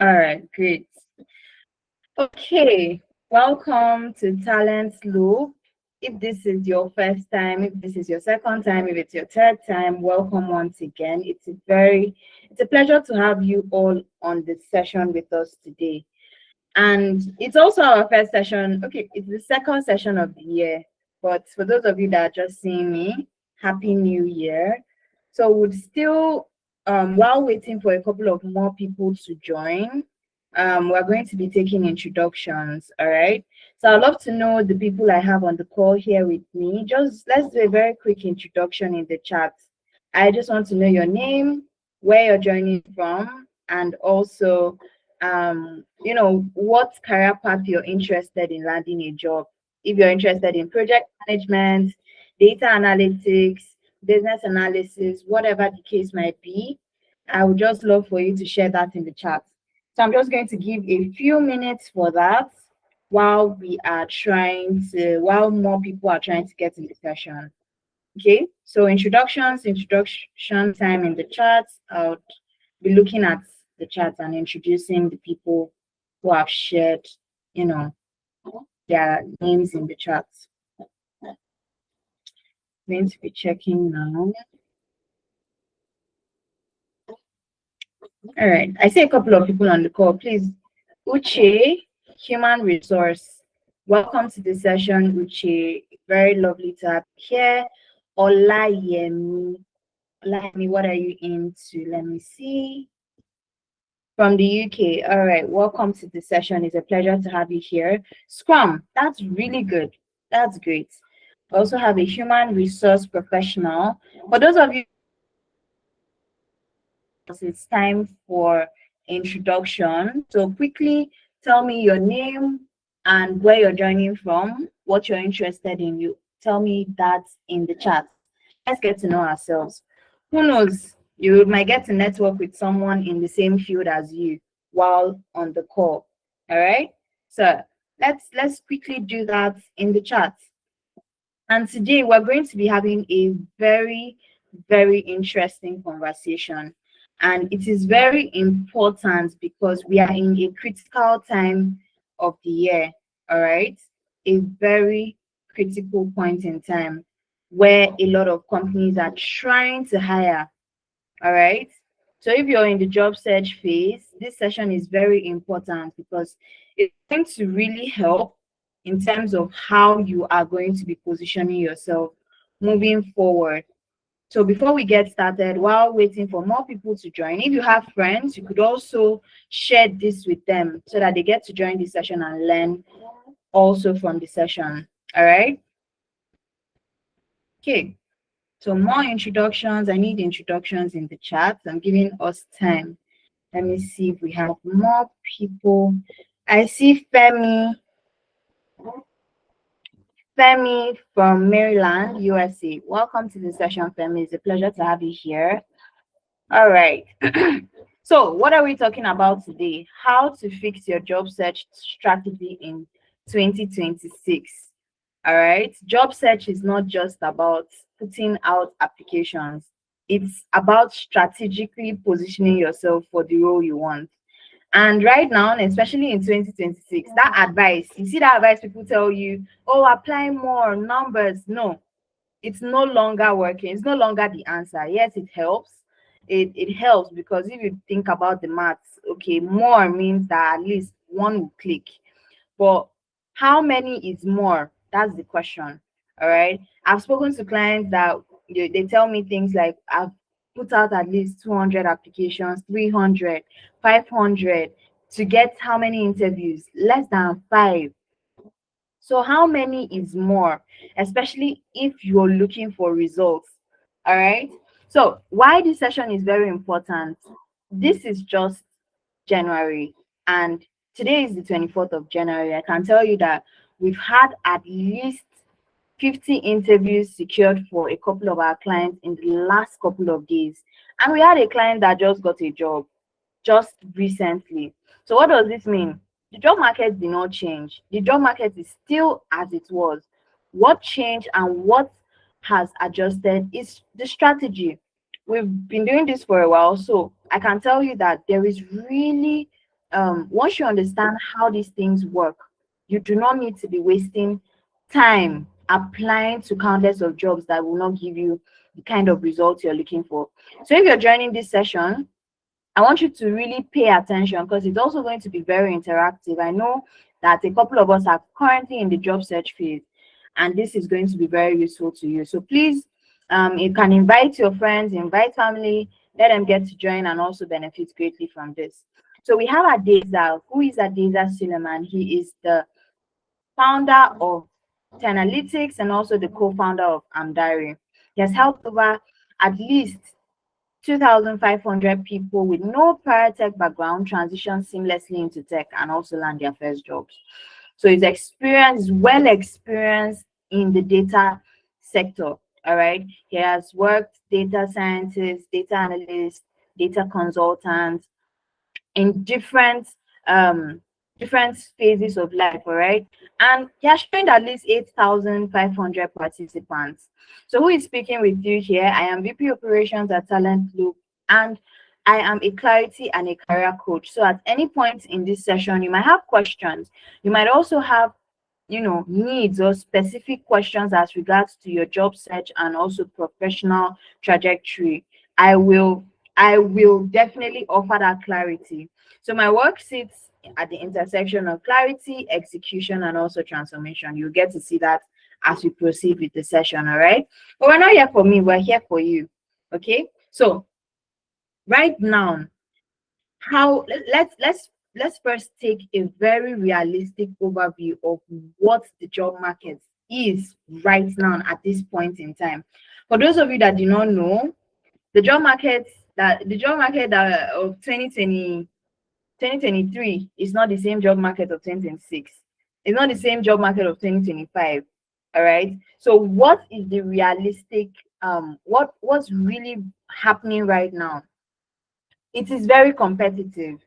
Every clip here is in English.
All right, great. Okay, welcome to Talent Loop. If this is your first time, if this is your second time, if it's your third time, welcome once again. It's a pleasure to have you all on this session with us today. And it's also our first session. Okay, it's the second session of the year. But for those of you that are just seeing me, Happy New Year. So we'd still, while waiting for a couple of more people to join, we're going to be taking introductions, all right? So I'd love to know the people I have on the call here with me. Just let's do a very quick introduction in the chat. I just want to know your name, where you're joining from, and also what career path you're interested in landing a job. If you're interested in project management, data analytics, business analysis, whatever the case might be, I would just love for you to share that in the chat. So I'm just going to give a few minutes for that while more people are trying to get in the session. Okay, so introduction time in the chat. I'll be looking at the chat and introducing the people who have shared, you know, their names in the chat. Going to be checking now. All right, I see a couple of people on the call. Please, Uche, Human Resource. Welcome to the session, Uche. Very lovely to have you here. Olayemi. Olayemi, what are you into? Let me see. From the UK. All right, welcome to the session. It's a pleasure to have you here. Scrum, that's really good. That's great. I also have a human resource professional. For those of you, it's time for introduction. So quickly tell me your name and where you're joining from, what you're interested in. You tell me that in the chat. Let's get to know ourselves. Who knows? You might get to network with someone in the same field as you while on the call. All right. So let's quickly do that in the chat. And today we're going to be having a very, very interesting conversation. And it is very important because we are in a critical time of the year. All right. A very critical point in time where a lot of companies are trying to hire. All right. So if you're in the job search phase, this session is very important because it's going to really help in terms of how you are going to be positioning yourself moving forward. So before we get started, while waiting for more people to join, if you have friends, you could also share this with them so that they get to join the session and learn also from the session. All right. Okay. So more introductions. I need introductions in the chat. I'm giving us time. Let me see if we have more people. I see Femi. Femi from Maryland, USA. Welcome to the session, Femi. It's a pleasure to have you here. All right. So what are we talking about today? How to fix your job search strategy in 2026. All right. Job search is not just about putting out applications. It's about strategically positioning yourself for the role you want. And right now, especially in 2026, that advice, you see that advice people tell you, oh, apply more numbers. No, it's no longer working. It's no longer the answer. Yes, it helps. It helps because if you think about the maths, okay, more means that at least one will click. But how many is more? That's the question. All right. I've spoken to clients that they tell me things like, I've put out at least 200 applications, 300, 500 to get how many interviews? Less than 5. So how many is more, especially if you're looking for results? All right. So why this session is very important. This is just January, and today is the 24th of January. I can tell you that we've had at least 50 interviews secured for a couple of our clients in the last couple of days. And we had a client that just got a job just recently. So what does this mean? The job market did not change. The job market is still as it was. What changed and what has adjusted is the strategy. We've been doing this for a while, so I can tell you that there is really once you understand how these things work, you do not need to be wasting time applying to countless of jobs that will not give you the kind of results you're looking for. So if you're joining this session, I want you to really pay attention because it's also going to be very interactive. I know that a couple of us are currently in the job search phase, and this is going to be very useful to you. So please, you can invite your friends, invite family, let them get to join and also benefit greatly from this. So we have Adeza. Who is Adeza Suleiman? He is the founder of Tenalytics and also the co-founder of Amdari. He has helped over at least 2,500 people with no prior tech background transition seamlessly into tech and also land their first jobs. So his experience is well experienced in the data sector. All right. He has worked data scientist, data analyst, data consultant in different phases of life. All right. And he has trained at least 8,500 participants. So who is speaking with you here? I am VP Operations at Talent Loop, and I am a clarity and a career coach. So at any point in this session, you might have questions. You might also have, needs or specific questions as regards to your job search and also professional trajectory. I will definitely offer that clarity. So my work sits at the intersection of clarity, execution, and also transformation. You get to see that as we proceed with the session, all right? But we're not here for me, we're here for you, okay? So right now, let's first take a very realistic overview of what the job market is right now at this point in time. For those of you that do not know, the job market that of 2023 is not the same job market of 2026. It's not the same job market of 2025. All right. So what is the realistic what's really happening right now? It is very competitive,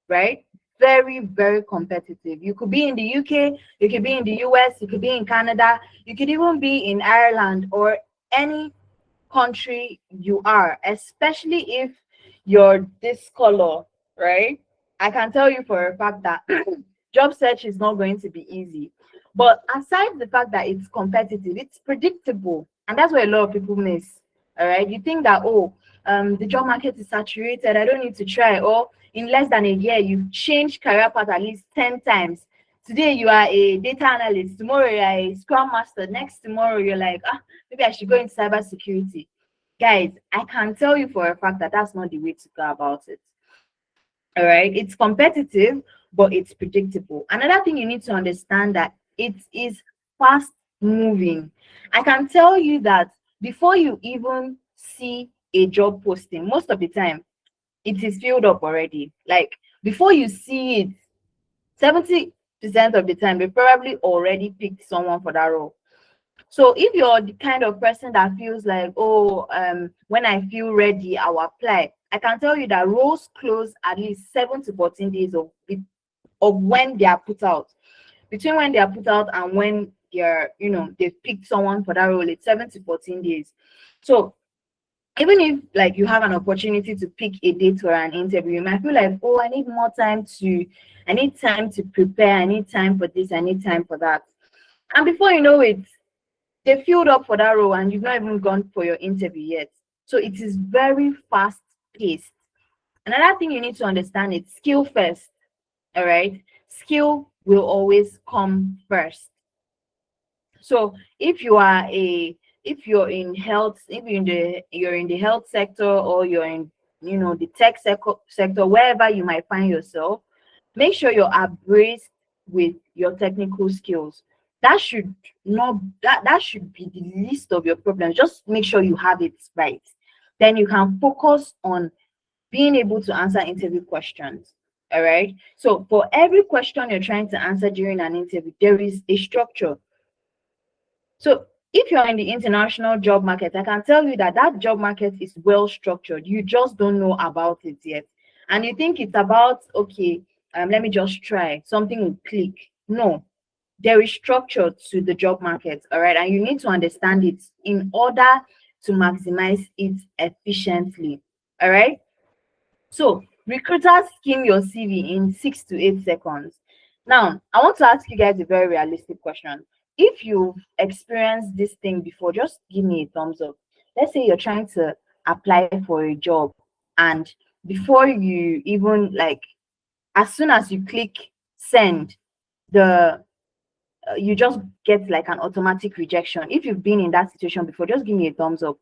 right? Very, very competitive. You could be in the UK, you could be in the US, you could be in Canada, you could even be in Ireland or any country you are, especially if you're this color, right? I can tell you for a fact that job search is not going to be easy. But aside the fact that it's competitive, it's predictable. And that's what a lot of people miss. All right. You think that, the job market is saturated, I don't need to try. Or in less than a year, you've changed career path at least 10 times. Today you are a data analyst, tomorrow you're a scrum master, next tomorrow you're like, maybe I should go into cybersecurity. Guys, I can tell you for a fact that that's not the way to go about it. All right, it's competitive, but it's predictable. Another thing you need to understand that it is fast moving. I can tell you that before you even see a job posting, most of the time it is filled up already. Like before you see it, 70% of the time they probably already picked someone for that role. So if you're the kind of person that feels like, when I feel ready, I'll apply, I can tell you that roles close at least 7 to 14 days of when they are put out. Between when they are put out and when they've picked someone for that role, it's 7 to 14 days. So even if like you have an opportunity to pick a date for an interview, you might feel like, I need time to prepare, I need time for this, I need time for that. And before you know it, they filled up for that role and you've not even gone for your interview yet. So it is very fast paced. Another thing you need to understand is skill first. All right. Skill will always come first. So if you're in health, if you're in the health sector or you're in the tech sector, wherever you might find yourself, make sure you're abreast with your technical skills. That should be the least of your problems. Just make sure you have it right. Then you can focus on being able to answer interview questions. All right. So for every question you're trying to answer during an interview, there is a structure. So if you're in the international job market, I can tell you that job market is well structured. You just don't know about it yet. And you think it's about, let me just try, something will click. No, there is structure to the job market, all right? And you need to understand it in order to maximize it efficiently, all right? So Recruiters skim your CV in 6 to 8 seconds. Now, I want to ask you guys a very realistic question. If you've experienced this thing before, just give me a thumbs up. Let's say you're trying to apply for a job, and before you even like, as soon as you click send, the you just get like an automatic rejection. If you've been in that situation before, just give me a thumbs up.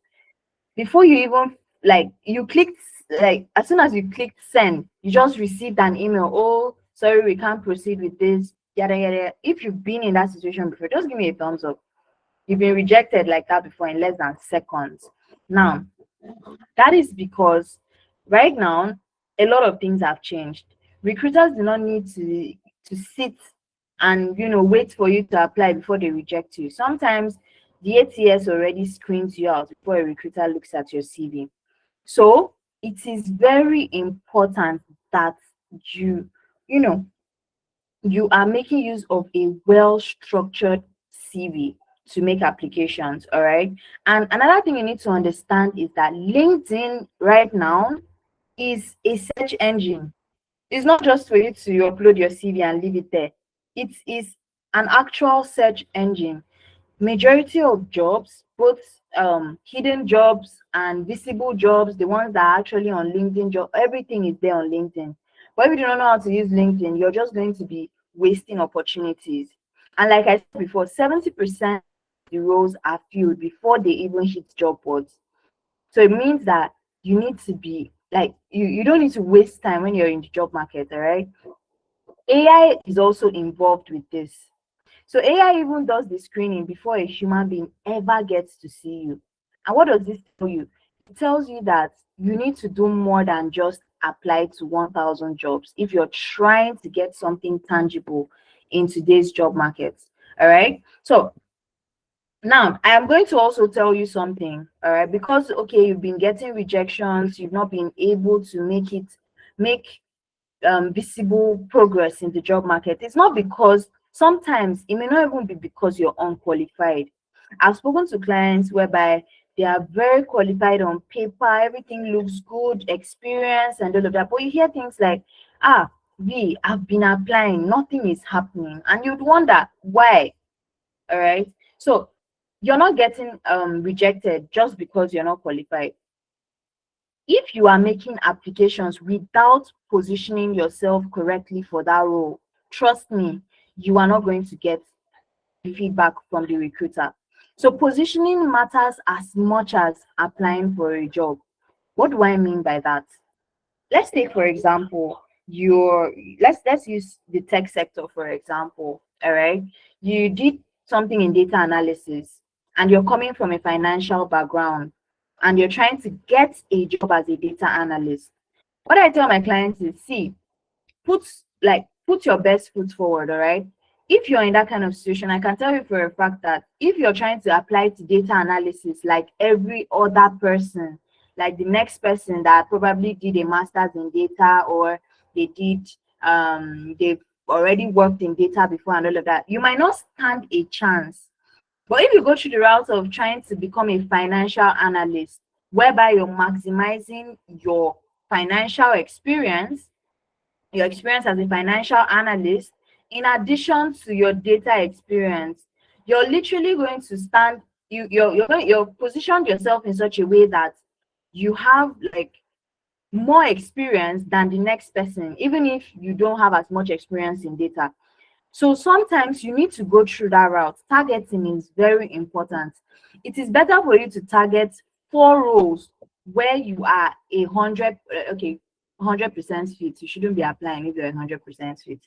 Before you even like you clicked, like as soon as you clicked send, you just received an email, oh sorry, we can't proceed with this, yada yada. If you've been in that situation before, just give me a thumbs up. You've been rejected like that before in less than seconds. Now, that is because right now a lot of things have changed. Recruiters do not need to sit and wait for you to apply before they reject you. Sometimes the ATS already screens you out before a recruiter looks at your CV. So it is very important that you you know you are making use of a well-structured CV to make applications, all right? And another thing you need to understand is that LinkedIn right now is a search engine. It's not just for you to upload your CV and leave it there. It is an actual search engine. Majority of jobs, both hidden jobs and visible jobs, the ones that are actually on LinkedIn, job, everything is there on LinkedIn. But if you do not know how to use LinkedIn, you're just going to be wasting opportunities. And like I said before, 70% of the roles are filled before they even hit job boards. So it means that you need to be like you don't need to waste time when you're in the job market, all right? AI is also involved with this. So AI even does the screening before a human being ever gets to see you. And what does this tell you? It tells you that you need to do more than just apply to 1,000 jobs if you're trying to get something tangible in today's job market. All right. So now I am going to also tell you something. All right. Because, okay, you've been getting rejections, you've not been able to make visible progress in the job market. It's not because sometimes it may not even be because you're unqualified. I've spoken to clients whereby they are very qualified on paper, everything looks good, experience and all of that. But you hear things like, I've been applying, nothing is happening. And you'd wonder why. All right. So you're not getting rejected just because you're not qualified. If you are making applications without positioning yourself correctly for that role, trust me, you are not going to get feedback from the recruiter. So positioning matters as much as applying for a job. What do I mean by that? Let's take, for example, let's use the tech sector for example. All right, you did something in data analysis and you're coming from a financial background and you're trying to get a job as a data analyst. What I tell my clients is, see, put put your best foot forward. All right, if you're in that kind of situation, I can tell you for a fact that if you're trying to apply to data analysis like every other person, like the next person that probably did a master's in data, or they've already worked in data before and all of that, you might not stand a chance. But if you go through the route of trying to become a financial analyst, whereby you're maximizing your financial experience, your experience as a financial analyst, in addition to your data experience, you're literally going to stand, you're positioned yourself in such a way that you have like more experience than the next person, even if you don't have as much experience in data. So sometimes you need to go through that route. Targeting is very important. It is better for you to target 4 roles where you are 100% fit. You shouldn't be applying if you're 100% fit.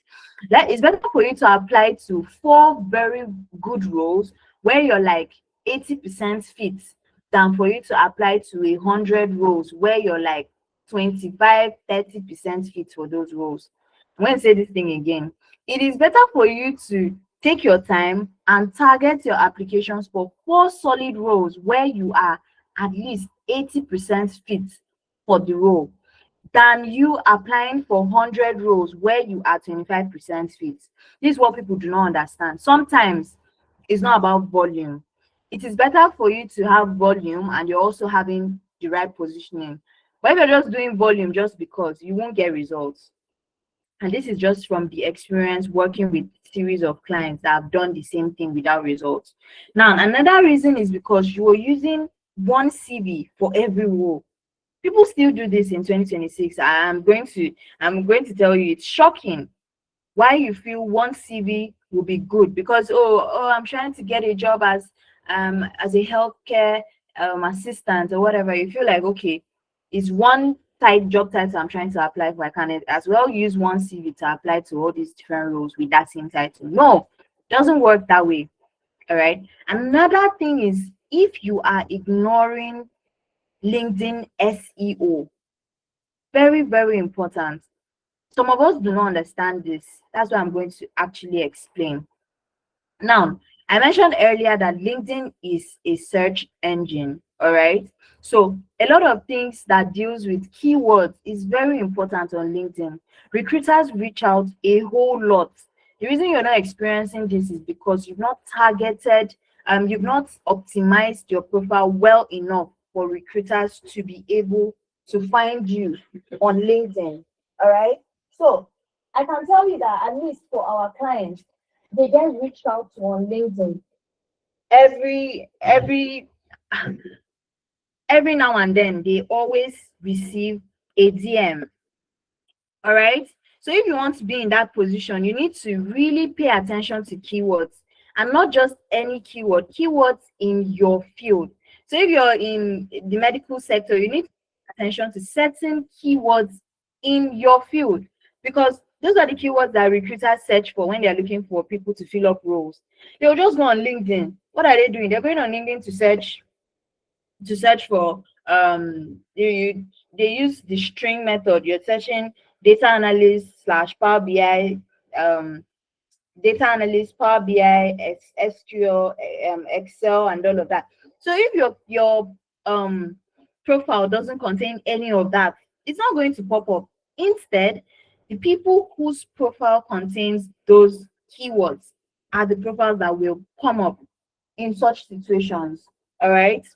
That is better for you to apply to 4 very good roles where you're like 80% fit than for you to apply to 100 roles where you're like 25-30% fit for those roles. I'm going to say this thing again. It is better for you to take your time and target your applications for 4 solid roles where you are at least 80% fit for the role than you applying for 100 roles where you are 25% fit. This is what people do not understand. Sometimes it's not about volume. It is better for you to have volume and you're also having the right positioning. But if you're just doing volume just because, you won't get results. And this is just from the experience working with series of clients that have done the same thing without results. Now, another reason is because you are using one CV for every role. People still do this in 2026. I'm going to tell you, it's shocking why you feel one CV will be good because I'm trying to get a job as a healthcare assistant or whatever. You feel like, okay, it's one type job title I'm trying to apply for. I can as well use one CV to apply to all these different roles with that same title. No, doesn't work that way. All right. Another thing is, if you are ignoring LinkedIn SEO, very, very important. Some of us do not understand this. That's why I'm going to actually explain. Now, I mentioned earlier that LinkedIn is a search engine, all right? So a lot of things that deals with keywords is very important on LinkedIn. Recruiters reach out a whole lot. The reason you're not experiencing this is because you've not targeted, you've not optimized your profile well enough for recruiters to be able to find you on LinkedIn, all right? So I can tell you that at least for our clients, they get reached out to on LinkedIn every every now and then. They always receive a DM. All right. So if you want to be in that position, you need to really pay attention to keywords, and not just any keyword, keywords in your field. So if you're in the medical sector, you need to pay attention to certain keywords in your field, because those are the keywords that recruiters search for when they're looking for people to fill up roles. They'll just go on LinkedIn. What are they doing? They're going on LinkedIn to search for they use the string method. You're searching data analyst slash Power BI, data analyst, Power BI, SQL, Excel, and all of that. So if your profile doesn't contain any of that, it's not going to pop up. Instead, the people whose profile contains those keywords are the profiles that will come up in such situations. All right.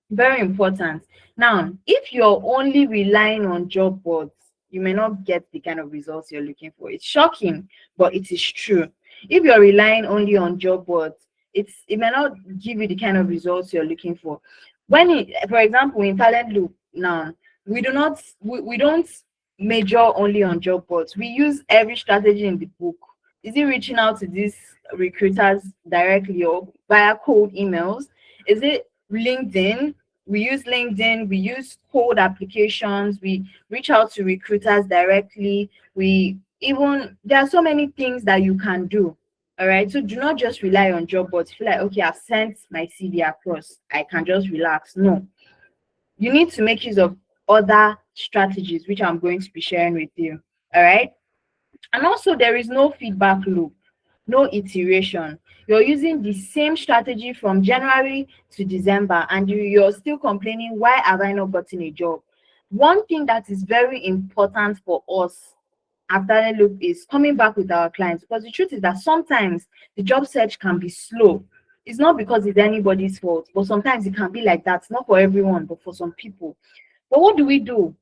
Very important. Now, if you're only relying on job boards, you may not get the kind of results you're looking for. It's shocking, but it is true. If you're relying only on job boards, it may not give you the kind of results you're looking for. For example, in Talent Loop now, we don't major only on job boards. We use every strategy in the book. Is it reaching out to these recruiters directly or via cold emails? Is it LinkedIn? We use LinkedIn, we use cold applications, we reach out to recruiters directly. There are so many things that you can do. All right. So do not just rely on job boards. Feel like, okay, I've sent my CV across, I can just relax. No, you need to make use of other strategies, which I'm going to be sharing with you. All right. And also, there is no feedback loop, no iteration. You're using the same strategy from January to December, and you're still complaining, why have I not gotten a job? One thing that is very important for us after the loop is coming back with our clients, because the truth is that sometimes the job search can be slow. It's not because it's anybody's fault, but sometimes it can be like that. It's not for everyone, but for some people. But what do?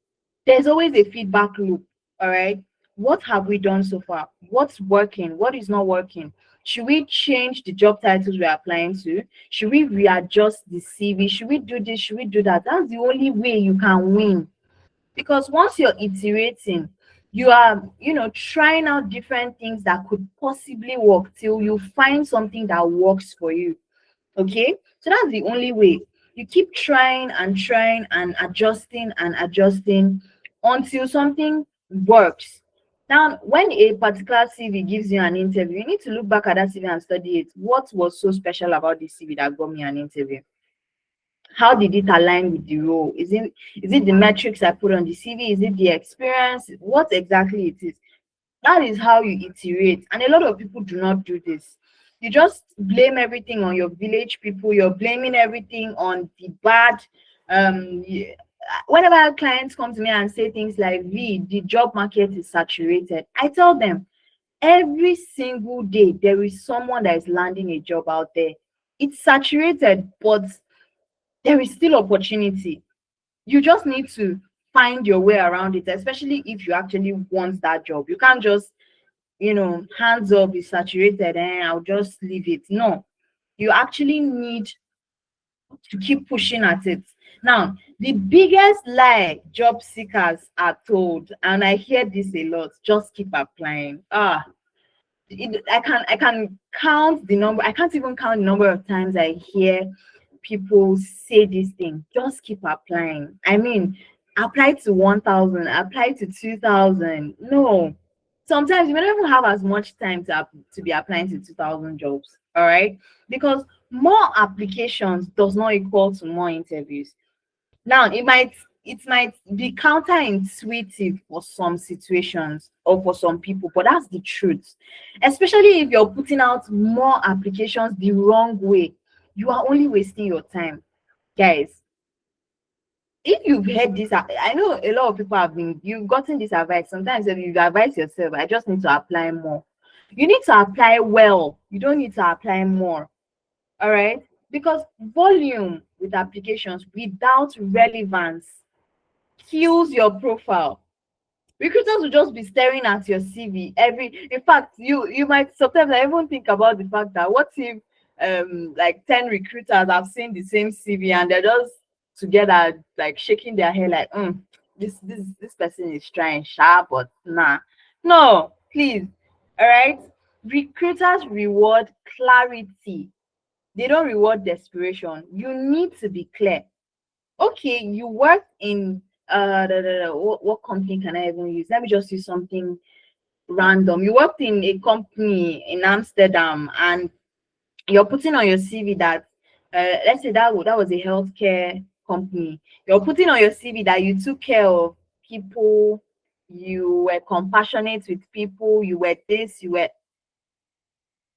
There's always a feedback loop. All right. What have we done so far? What's working? What is not working? Should we change the job titles we're applying to? Should we readjust the CV? Should we do this? Should we do that? That's the only way you can win. Because once you're iterating, you are, trying out different things that could possibly work till you find something that works for you. Okay? So that's the only way. You keep trying and adjusting until something works. Now, when a particular CV gives you an interview, you need to look back at that CV and study it. What was so special about this CV that got me an interview? How did it align with the role? Is it the metrics I put on the CV? Is it the experience? What exactly it is? That is how you iterate. And a lot of people do not do this. You just blame everything on your village people. You're blaming everything on the bad. Whenever clients come to me and say things like, the job market is saturated, I tell them every single day there is someone that is landing a job out there. It's saturated, but there is still opportunity. You just need to find your way around it, especially if you actually want that job. You can't just, hands up, be saturated, and I'll just leave it. No, you actually need to keep pushing at it. Now, the biggest lie job seekers are told, and I hear this a lot, just keep applying. I can count the number. I can't even count the number of times I hear people say this thing. Just keep applying. I mean, apply to 1,000, apply to 2,000. No, sometimes you may not even have as much time to be applying to 2,000 jobs. All right, because more applications does not equal to more interviews. Now, it might be counterintuitive for some situations or for some people, but that's the truth. Especially if you're putting out more applications the wrong way, you are only wasting your time, guys. If you've heard this, I know a lot of people you've gotten this advice. Sometimes if you advise yourself, I just need to apply more. You need to apply well. You don't need to apply more. All right, because volume with applications without relevance kills your profile. Recruiters will just be staring at your CV in fact, you might sometimes I even think about the fact that what if like 10 recruiters have seen the same CV and they're just together like shaking their head like this person is trying sharp, but nah. No, please. All right, recruiters reward clarity, they don't reward desperation. You need to be clear. Okay, you work in what company can I even use? Let me just use something random. You worked in a company in Amsterdam and you're putting on your CV that let's say that was a healthcare company. You're putting on your CV that you took care of people, you were compassionate with people, you were this, you were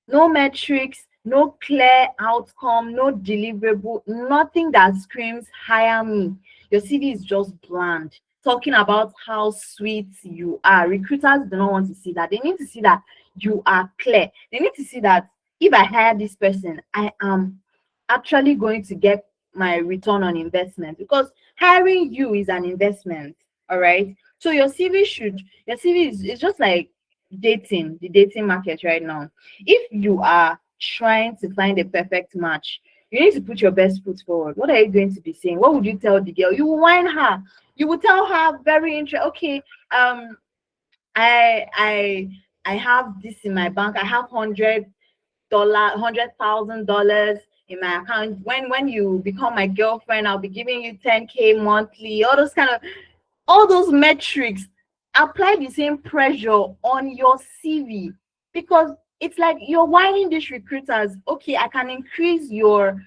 no metrics, no clear outcome, no deliverable, nothing that screams hire me. Your CV is just bland, talking about how sweet you are. Recruiters do not want to see that. They need to see that you are clear. They need to see that if I hire this person, I am actually going to get my return on investment, because hiring you is an investment. All right, so your CV is just like the dating market right now. If you are trying to find a perfect match, you need to put your best foot forward. What are you going to be saying? What would you tell the girl? You will whine her. You will tell her very interesting. Okay, I have this in my bank. I have $100,000 in my account. When you become my girlfriend, I'll be giving you 10K monthly. All those metrics. Apply the same pressure on your CV, because it's like you're whining these recruiters. Okay, I can increase your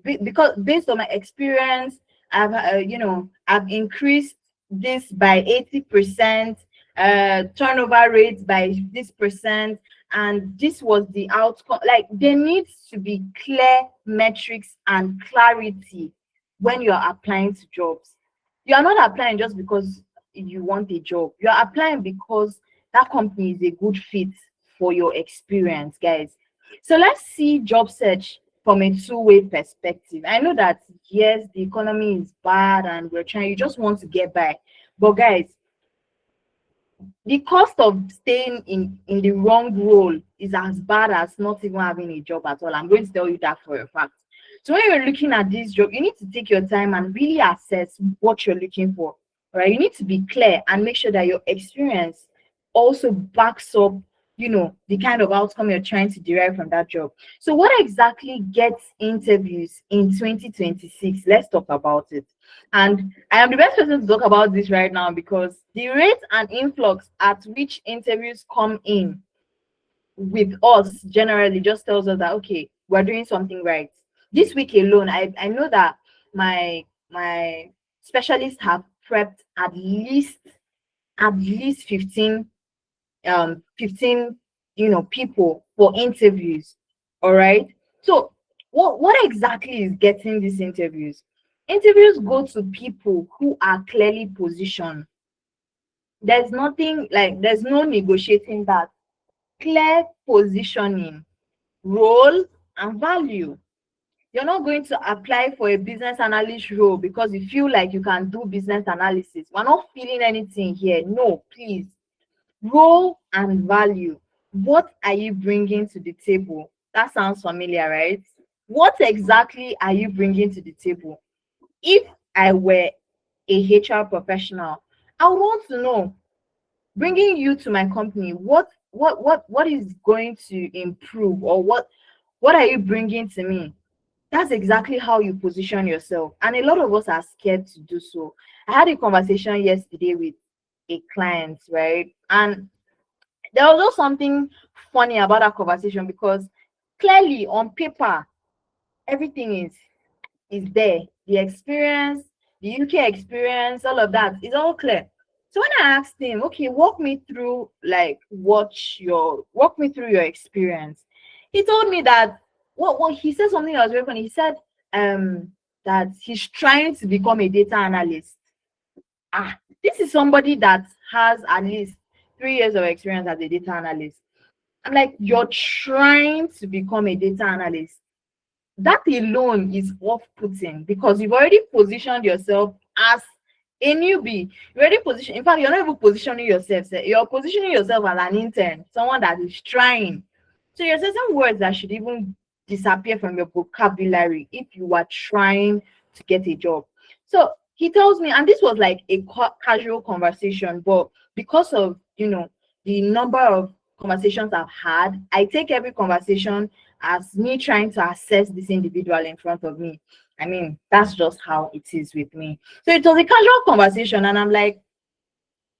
because based on my experience, I've increased this by 80%, turnover rate by this percent, and this was the outcome. Like, there needs to be clear metrics and clarity when you're applying to jobs. You are not applying just because you want a job. You're applying because that company is a good fit for your experience, guys. So let's see job search from a two-way perspective. I know that yes, the economy is bad and you just want to get by. But guys, the cost of staying in the wrong role is as bad as not even having a job at all. I'm going to tell you that for a fact. So when you're looking at this job, you need to take your time and really assess what you're looking for. Right? You need to be clear and make sure that your experience also backs up, the kind of outcome you're trying to derive from that job. So what exactly gets interviews in 2026? Let's talk about it. And I am the best person to talk about this right now, because the rate and influx at which interviews come in with us generally just tells us that, okay, we're doing something right. This week alone, I know that my specialists have prepped at least 15 people for interviews. All right, so what exactly is getting these interviews? Interviews go to people who are clearly positioned. There's no negotiating that. Clear positioning, role, and value. You're not going to apply for a business analyst role because you feel like you can do business analysis. We're not feeling anything here. No, please. Role and value. What are you bringing to the table? That sounds familiar, right? What exactly are you bringing to the table? If I were a HR professional, I would want to know, bringing you to my company, what is going to improve, or what are you bringing to me? That's exactly how you position yourself. And a lot of us are scared to do so. I had a conversation yesterday with a client, right? And there was also something funny about that conversation, because clearly on paper, everything is there. The experience, the UK experience, all of that is all clear. So when I asked him, okay, walk me through your experience, he told me that what he said something that was very funny. He said that he's trying to become a data analyst. This is somebody that has at least 3 years of experience as a data analyst. I'm like, you're trying to become a data analyst. That alone is off-putting, because you've already positioned yourself as a newbie. You already position. In fact, you're not even positioning yourself. You're positioning yourself as an intern, someone that is trying. So you're saying some words that should even disappear from your vocabulary if you are trying to get a job. So he tells me, and this was like a casual conversation, but because of the number of conversations I've had, I take every conversation as me trying to assess this individual in front of me. I mean, that's just how it is with me. So it was a casual conversation, and I'm like,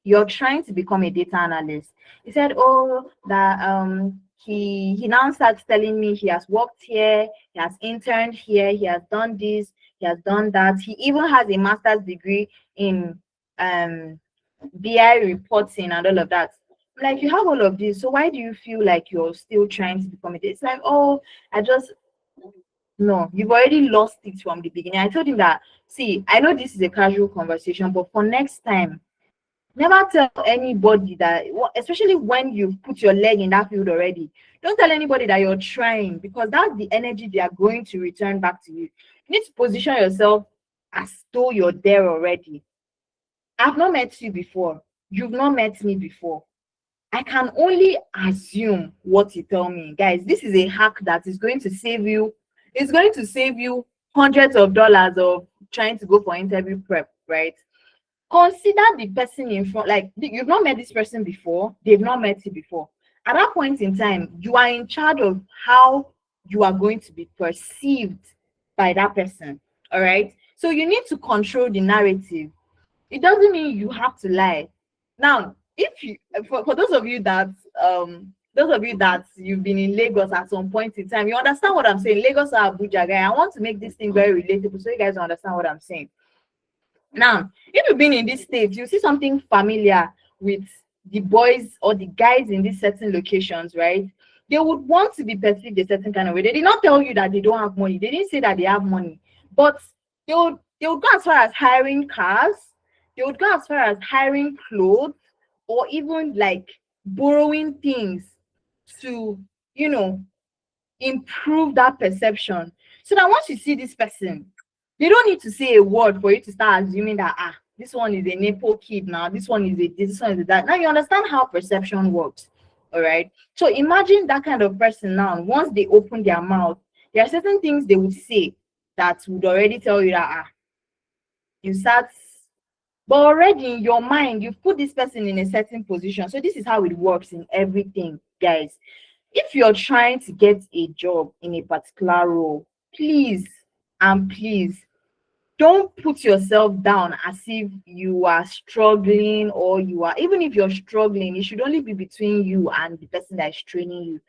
you're trying to become a data analyst. He said, oh, that he now starts telling me he has worked here, he has interned here, he has done this, he has done that. He even has a master's degree in BI reporting and all of that. Like, you have all of this, so why do you feel like you're still trying to become it? It's like, oh, no, you've already lost it from the beginning. I told him that, see, I know this is a casual conversation, but for next time, never tell anybody that, especially when you've put your leg in that field already, don't tell anybody that you're trying, because that's the energy they are going to return back to you. You need to position yourself as though you're there already. I've not met you before. You've not met me before. I can only assume what you tell me. Guys, this is a hack that is going to save you. It's going to save you hundreds of dollars of trying to go for interview prep, right? Consider the person in front, like, you've not met this person before, they've not met you before. At that point in time, you are in charge of how you are going to be perceived by that person. All right. So you need to control the narrative. It doesn't mean you have to lie. Now, if you, for those of you that you've been in Lagos at some point in time, you understand what I'm saying. Lagos or Abuja, guy. I want to make this thing very relatable so you guys understand what I'm saying. Now, if you've been in this state, you see something familiar with the boys or the guys in these certain locations, right? They would want to be perceived a certain kind of way. They did not tell you that they don't have money. They didn't say that they have money, but they would go as far as hiring cars. They would go as far as hiring clothes, or even like borrowing things to, improve that perception. So that once you see this person, they don't need to say a word for you to start assuming that this one is a Nepo kid now, this one is that. Now you understand how perception works. All right. So imagine that kind of person now. Once they open their mouth, there are certain things they would say that would already tell you that you start. But already in your mind, you've put this person in a certain position. So this is how it works in everything, guys. If you're trying to get a job in a particular role, please don't put yourself down as if you are struggling, or even if you're struggling, it should only be between you and the person that is training you.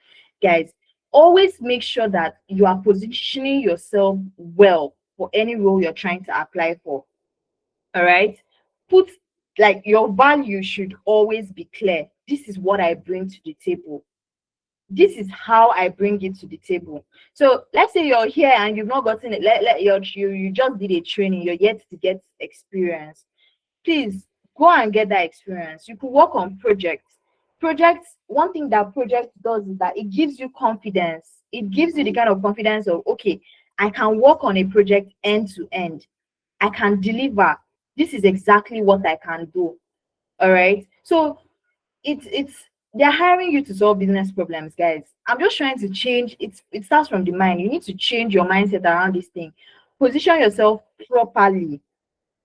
Guys, always make sure that you are positioning yourself well for any role you're trying to apply for. All right. Like, your value should always be clear. This is what I bring to the table. This is how I bring it to the table. So let's say you're here and you've not gotten it. You just did a training. You're yet to get experience. Please go and get that experience. You could work on projects. One thing that project does is that it gives you confidence. It gives you the kind of confidence of, okay, I can work on a project end to end. I can deliver. This is exactly what I can do. All right. So it's they're hiring you to solve business problems, guys. I'm just trying to change it starts from the mind. You need to change your mindset around this thing. Position yourself properly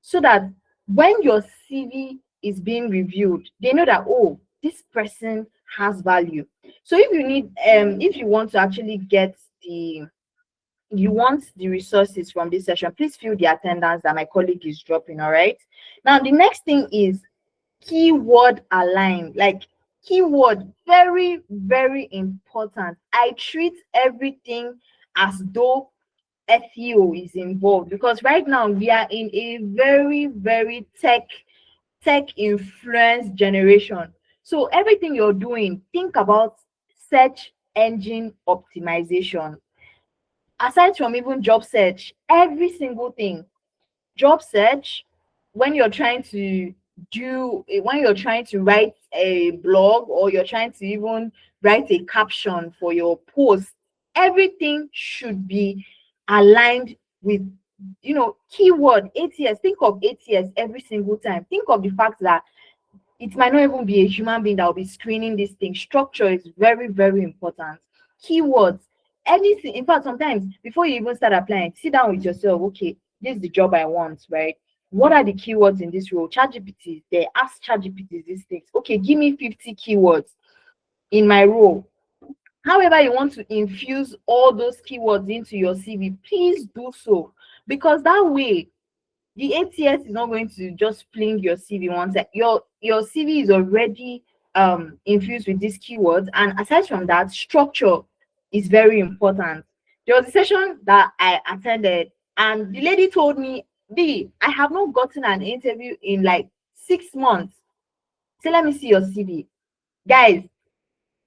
so that when your CV is being reviewed, they know that, oh, this person has value. So if you want to actually get the resources from this session, please fill the attendance that my colleague is dropping. All right. Now the next thing is keyword align. Like, keyword, very very important. I treat everything as though SEO is involved, because right now we are in a very very tech influence generation. So everything you're doing, think about search engine optimization. Aside from even job search, every single thing, job search, when you're trying to when you're trying to write a blog, or you're trying to even write a caption for your post, everything should be aligned with, keyword ATS. Think of ATS every single time. Think of the fact that it might not even be a human being that will be screening this thing. Structure is very very important. Keywords, anything. In fact, sometimes before you even start applying, sit down with yourself. Okay, this is the job I want, right? What are the keywords in this role? ChatGPT, they ask ChatGPT these things. Okay, give me 50 keywords in my role. However you want to infuse all those keywords into your CV, please do so, because that way the ATS is not going to just fling your CV once. Your CV is already infused with these keywords. And aside from that, structure is very important. There was a session that I attended, and the lady told me, B, I have not gotten an interview in like 6 months. So let me see your CV. Guys,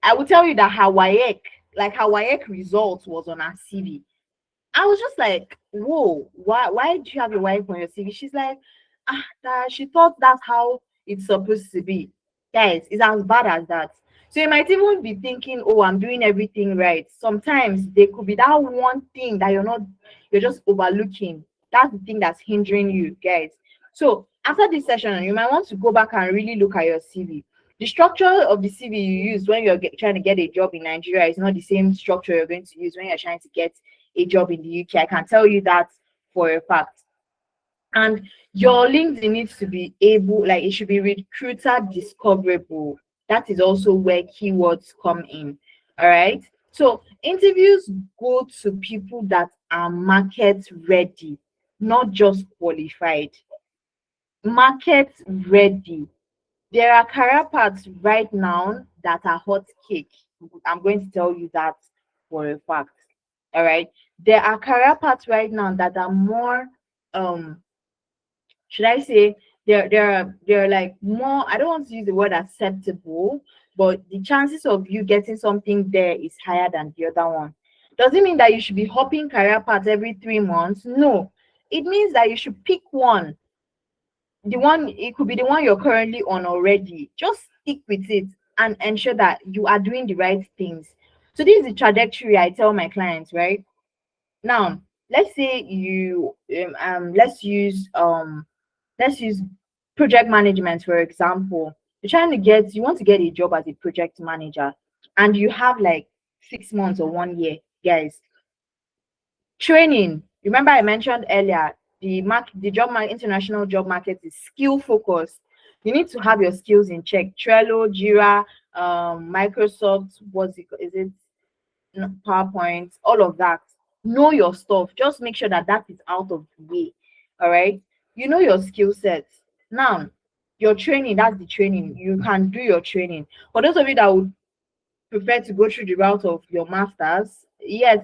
I will tell you that her WAEC result was on her CV. I was just like, whoa, why do you have your wife on your CV? She's like, that she thought that's how it's supposed to be. Guys, it's as bad as that. So you might even be thinking, oh, I'm doing everything right. Sometimes there could be that one thing that you're just overlooking. That's the thing that's hindering you, guys. So after this session, you might want to go back and really look at your CV. The structure of the CV you use when you're trying to get a job in Nigeria is not the same structure you're going to use when you're trying to get a job in the UK. I can tell you that for a fact. And your LinkedIn needs to be able, like, it should be recruiter discoverable. That is also where keywords come in. All right. So interviews go to people that are market ready, not just qualified. Market ready. There are career paths right now that are hot cake. I'm going to tell you that for a fact. All right. There are career paths right now that are more should I say they're like more, I don't want to use the word acceptable, but the chances of you getting something there is higher than the other one. Does it mean that you should be hopping career paths every 3 months? No. It means that you should pick one. It could be the one you're currently on already. Just stick with it and ensure that you are doing the right things. So this is the trajectory I tell my clients, right? Now, let's say you let's use project management, for example. You want to get a job as a project manager, and you have like 6 months or 1 year, guys. Training. Remember I mentioned earlier, international job market is skill focused. You need to have your skills in check. Trello, Jira, Microsoft, is it PowerPoint, all of that. Know your stuff. Just make sure that is out of the way. All right. You know your skill sets. Now, your training, that's the training. You can do your training. For those of you that would prefer to go through the route of your masters, yes,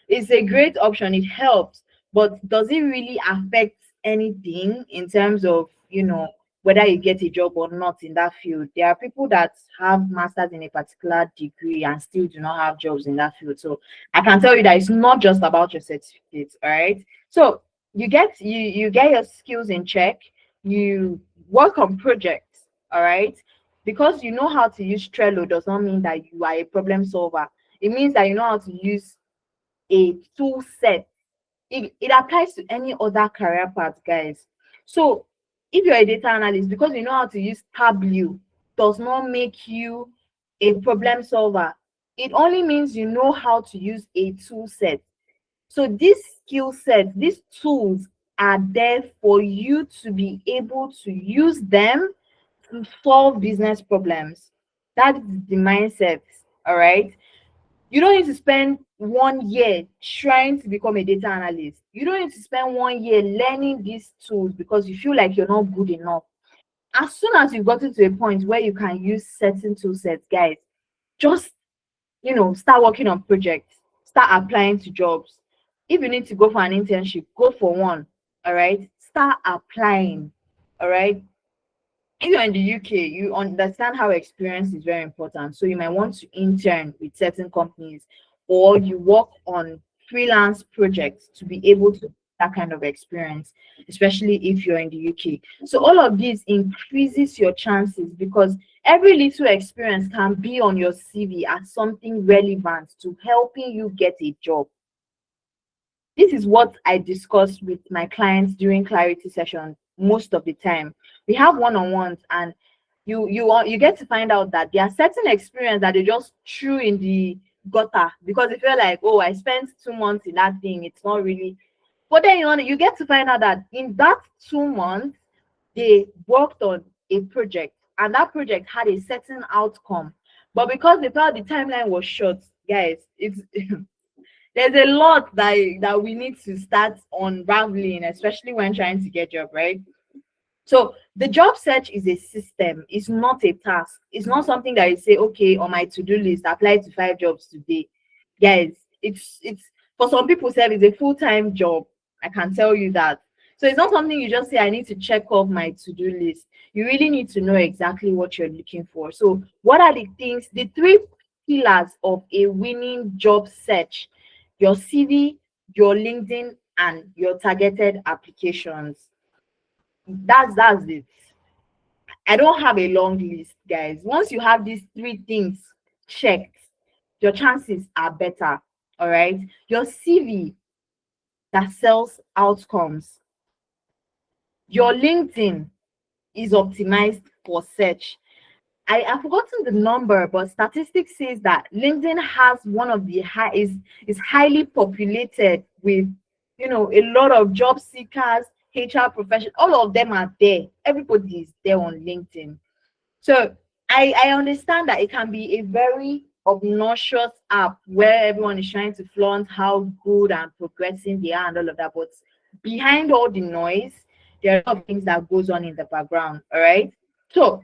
it's a great option. It helps, but does it really affect anything in terms of whether you get a job or not in that field? There are people that have masters in a particular degree and still do not have jobs in that field. So I can tell you that it's not just about your certificate. All right. So you get your skills in check. You work on projects. All right. Because you know how to use Trello does not mean that you are a problem solver. It means that you know how to use a tool set it applies to any other career path, guys. So if you're a data analyst, because you know how to use Tableau does not make you a problem solver. It only means you know how to use a tool set. So this skill set, these tools are there for you to be able to use them to solve business problems. That is the mindset. All right. You don't need to spend 1 year trying to become a data analyst. You don't need to spend 1 year learning these tools because you feel like you're not good enough. As soon as you've gotten to a point where you can use certain tool sets, guys, just start working on projects, start applying to jobs. If you need to go for an internship, go for one. All right. Start applying. All right. If you're in the UK, you understand how experience is very important. So you might want to intern with certain companies, or you work on freelance projects to be able to get that kind of experience, especially if you're in the UK. So all of this increases your chances because every little experience can be on your CV as something relevant to helping you get a job. This is what I discuss with my clients during clarity sessions most of the time. We have one-on-ones, and you get to find out that there are certain experience that they just threw in the gutter because they feel like, oh, I spent 2 months in that thing, it's not really. But then you get to find out that in that 2 months they worked on a project, and that project had a certain outcome. But because they felt the timeline was short, guys, it's there's a lot that we need to start unraveling, especially when trying to get job, right? So the job search is a system, it's not a task. It's not something that you say, okay, on my to-do list, apply to 5 jobs today. Guys, it's for some people say it's a full-time job. I can tell you that. So it's not something you just say, I need to check off my to-do list. You really need to know exactly what you're looking for. So what are the things, the three pillars of a winning job search? Your CV, your LinkedIn, and your targeted applications. That's it. I don't have a long list, guys. Once you have these three things checked, your chances are better. All right. Your CV that sells outcomes. Your LinkedIn is optimized for search. I've forgotten the number, but statistics says that LinkedIn has one of the high is highly populated with a lot of job seekers, HR professionals, all of them are there. Everybody is there on LinkedIn. So I understand that it can be a very obnoxious app where everyone is trying to flaunt how good and progressing they are and all of that. But behind all the noise, there are a lot of things that goes on in the background. All right. So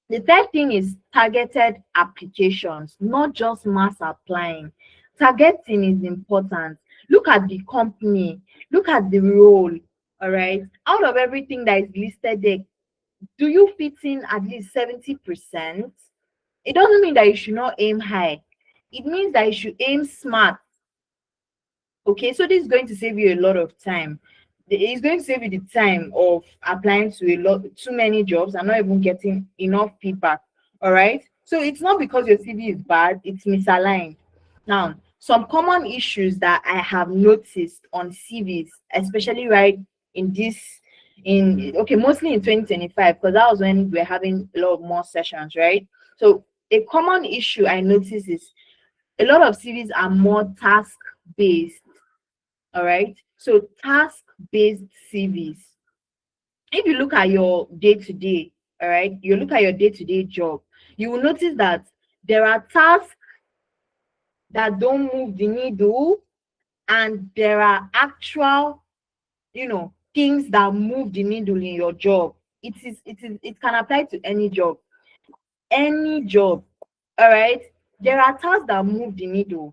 the third thing is targeted applications, not just mass applying. Targeting is important. Look at the company, look at the role. All right. Out of everything that is listed there, do you fit in at least 70%? It doesn't mean that you should not aim high. It means that you should aim smart. Okay, so this is going to save you a lot of time. It's going to save you the time of applying to too many jobs and not even getting enough feedback. All right. So it's not because your CV is bad, it's misaligned. Now, some common issues that I have noticed on CVs, especially right in this in okay, mostly in 2025, because that was when we're having a lot of more sessions, right? So a common issue I notice is a lot of CVs are more task based. All right. So task based CVs. If you look at your day to day, all right, you look at your day to day job, you will notice that there are tasks that don't move the needle, and there are actual, things that move the needle in your job. It can apply to any job. Any job. All right. There are tasks that move the needle.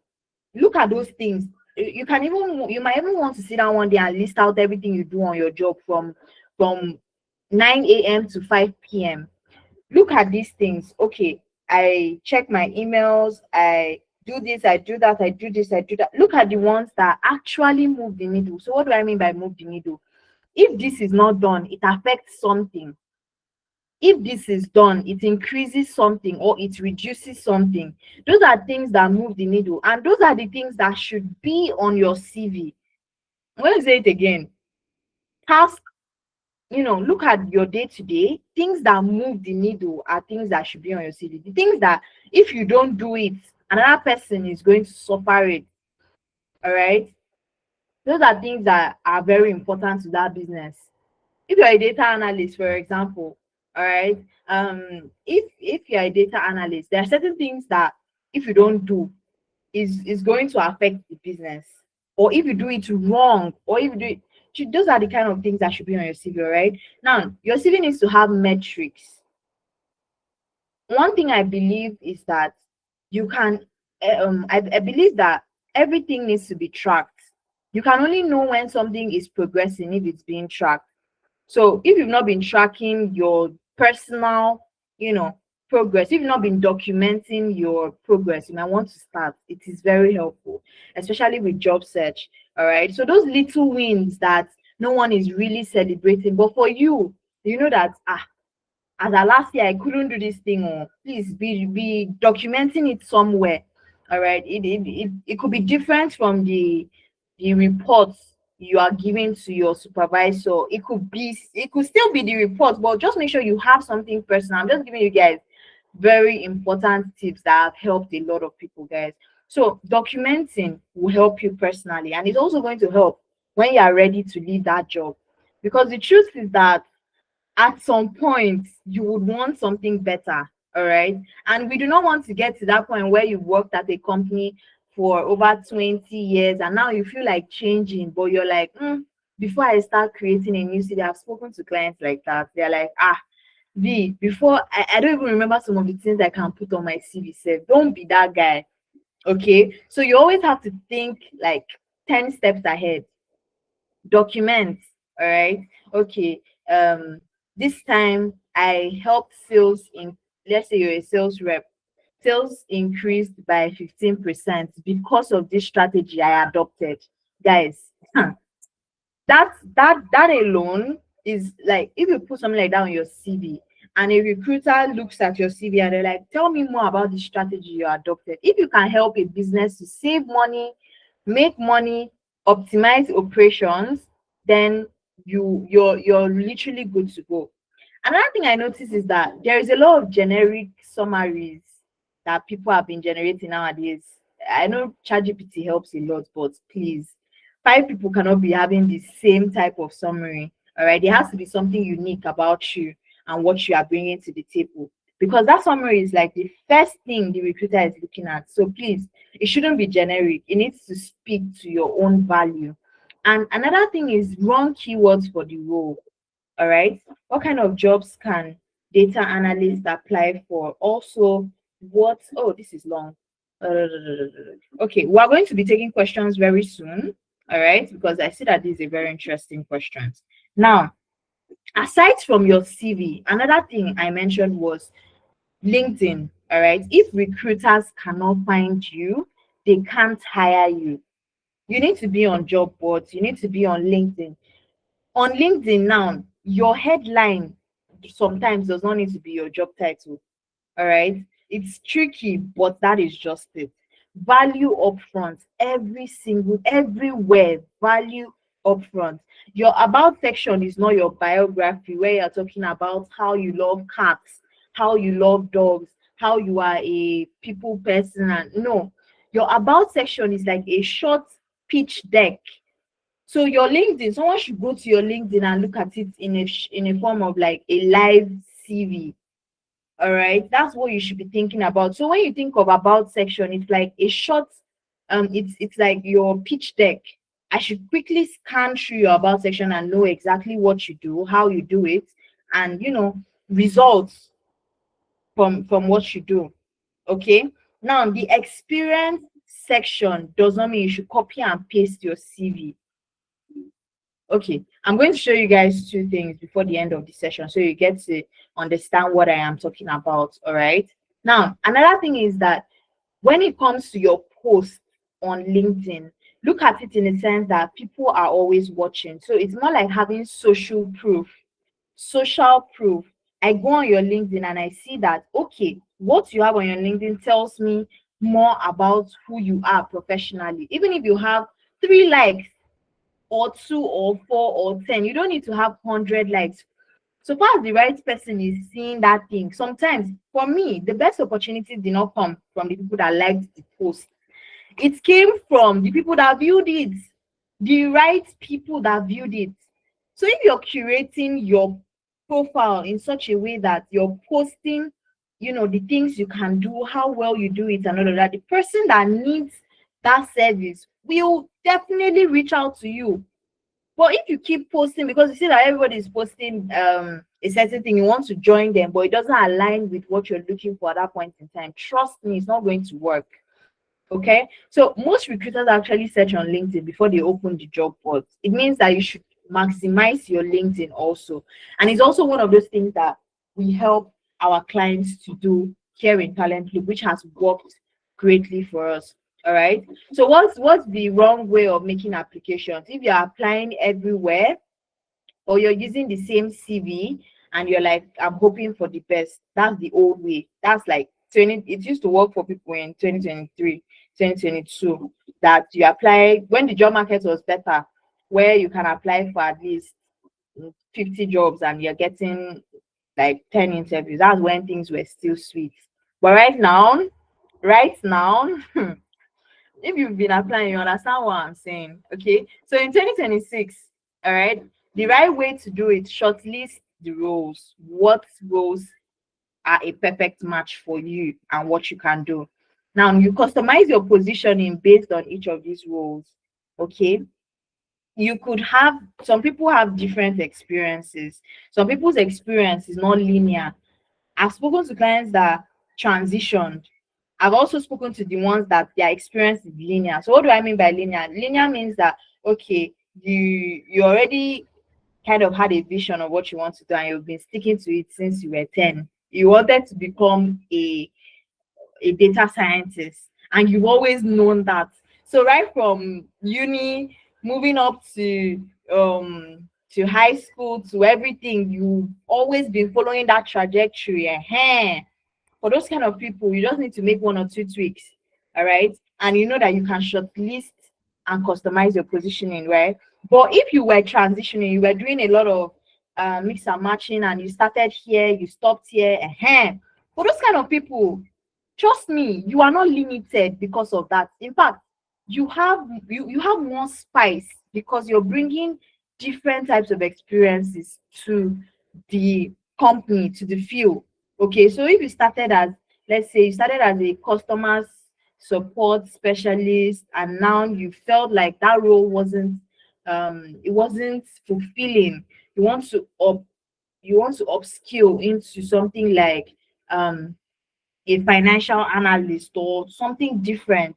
Look at those things. You might even want to sit down one day and list out everything you do on your job from 9 a.m. to 5 p.m. Look at these things. Okay, I check my emails, I do this, I do that, I do this, I do that. Look at the ones that actually move the needle. So what do I mean by move the needle? If this is not done, it affects something. If this is done, it increases something or it reduces something. Those are things that move the needle, and those are the things that should be on your CV. I'm going to say it again. Task, look at your day to day. Things that move the needle are things that should be on your CV. The things that if you don't do it, another person is going to suffer it. All right. Those are things that are very important to that business. If you're a data analyst, for example, all right, if you're a data analyst, there are certain things that if you don't do is going to affect the business, or if you do it wrong, or if you do it, those are the kind of things that should be on your CV. All right, now your CV needs to have metrics. One thing I believe is that you can I believe that everything needs to be tracked. You can only know when something is progressing if it's being tracked. So if you've not been tracking your personal, progress, if you've not been documenting your progress, you might want to start. It is very helpful, especially with job search. All right. So those little wins that no one is really celebrating, but for you, you know that as a last year I couldn't do this thing, or please be documenting it somewhere. All right. It could be different from the reports you are giving to your supervisor. It could still be the report, but just make sure you have something personal. I'm just giving you guys very important tips that have helped a lot of people, guys. So documenting will help you personally, and it's also going to help when you are ready to leave that job, because the truth is that at some point you would want something better. All right, and we do not want to get to that point where you worked at a company for over 20 years and now you feel like changing, but you're like, before I start creating a new city. I've spoken to clients like that. They're like, before I don't even remember some of the things I can put on my CV. Say, don't be that guy. Okay, so you always have to think like 10 steps ahead. Document. All right, okay. This time I helped sales in, let's say you're a sales rep, sales increased by 15% because of this strategy I adopted. Guys, that alone is like, if you put something like that on your CV and a recruiter looks at your CV and they're like, tell me more about the strategy you adopted. If you can help a business to save money, make money, optimize operations, then you're literally good to go. Another thing I noticed is that there is a lot of generic summaries that people have been generating nowadays. I know ChatGPT helps a lot, but please, five people cannot be having the same type of summary. All right, there has to be something unique about you and what you are bringing to the table, because that summary is like the first thing the recruiter is looking at. So please, it shouldn't be generic. It needs to speak to your own value. And another thing is wrong keywords for the role. All right, what kind of jobs can data analysts apply for? Also, what, oh, this is long. Okay, we're going to be taking questions very soon. All right, because I see that this is a very interesting question. Now, aside from your CV, another thing I mentioned was LinkedIn. All right, if recruiters cannot find you, they can't hire you. You need to be on job boards, you need to be on LinkedIn. On LinkedIn now, your headline sometimes does not need to be your job title. All right. It's tricky, but that is just it. Value upfront, everywhere, value upfront. Your about section is not your biography where you're talking about how you love cats, how you love dogs, how you are a people person. And no, your about section is like a short pitch deck. So your LinkedIn, someone should go to your LinkedIn and look at it in a form of like a live CV. All right, that's what you should be thinking about. So when you think of about section, it's like a short, it's like your pitch deck. I should quickly scan through your about section and know exactly what you do, how you do it, and results from what you do. Okay. Now the experience section does not mean you should copy and paste your CV. Okay, I'm going to show you guys two things before the end of the session so you get to understand what I am talking about. All right. Now, another thing is that when it comes to your post on LinkedIn, look at it in the sense that people are always watching. So it's more like having social proof. Social proof. I go on your LinkedIn and I see that, okay, what you have on your LinkedIn tells me more about who you are professionally. Even if you have 3 likes, or 2 or 4 or 10. You don't need to have 100 likes. So far as the right person is seeing that thing, sometimes for me, the best opportunities did not come from the people that liked the post. It came from the people that viewed it, the right people that viewed it. So if you're curating your profile in such a way that you're posting, the things you can do, how well you do it, and all of that, the person that needs that service will definitely reach out to you. But if you keep posting because you see that everybody is posting a certain thing, you want to join them, but it doesn't align with what you're looking for at that point in time, trust me, it's not going to work. Okay, so most recruiters actually search on LinkedIn before they open the job boards. It means that you should maximize your LinkedIn also, and it's also one of those things that we help our clients to do here in Talent Loop, which has worked greatly for us. All right, so what's the wrong way of making applications? If you're applying everywhere or you're using the same CV and you're like, I'm hoping for the best, that's the old way. That's like 20, it used to work for people in 2023, 2022, that you apply when the job market was better, where you can apply for at least 50 jobs and you're getting like 10 interviews. That's when things were still sweet. But right now, if you've been applying, you understand what I'm saying. Okay. So in 2026, all right, the right way to do it, shortlist the roles. What roles are a perfect match for you and what you can do. Now you customize your positioning based on each of these roles. Okay. You could have some people have different experiences. Some people's experience is not linear. I've spoken to clients that transitioned. I've also spoken to the ones that their experience is linear. So what do I mean by linear? Linear means that okay, you already kind of had a vision of what you want to do and you've been sticking to it since you were 10. You wanted to become a data scientist and you've always known that. So right from uni, moving up to high school, to everything, you've always been following that trajectory. For those kind of people, you just need to make 1 or 2 tweaks, all right? And you know that you can shortlist and customize your positioning, right? But if you were transitioning, you were doing a lot of mix and matching, and you started here, you stopped here, for those kind of people, trust me, you are not limited because of that. In fact, you have more spice because you're bringing different types of experiences to the company, to the field. Okay, so if you started as, let's say, you started as a customer support specialist, and now you felt like that role wasn't it wasn't fulfilling. You want to upskill into something like a financial analyst or something different.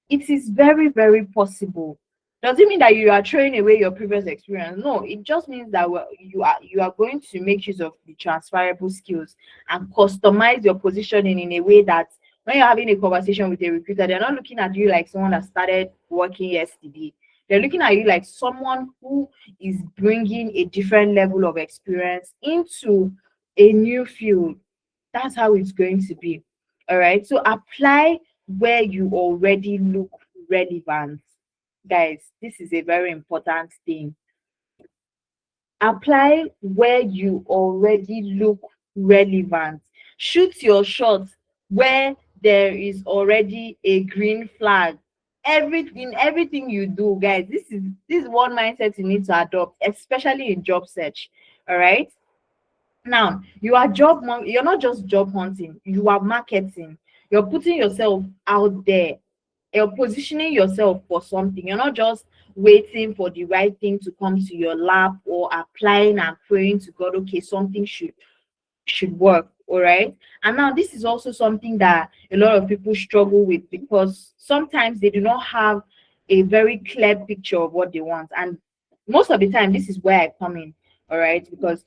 It is very, very possible. Does it mean that you are throwing away your previous experience? No, it just means that you are going to make use of the transferable skills and customize your positioning in a way that when you're having a conversation with a recruiter, they're not looking at you like someone that started working yesterday. They're looking at you like someone who is bringing a different level of experience into a new field. That's how it's going to be. All right. So apply where you already look relevant. Guys, this is a very important thing. Apply where you already look relevant. Shoot your shot where there is already a green flag. Everything you do, guys, this is one mindset you need to adopt, especially in job search. All right. Now, you're not just job hunting, you are marketing. You're putting yourself out there. You're positioning yourself for something. You're not just waiting for the right thing to come to your lap or applying and praying to God, okay, something should work. All right. And now this is also something that a lot of people struggle with because sometimes they do not have a very clear picture of what they want. And most of the time, this is where I come in. All right, because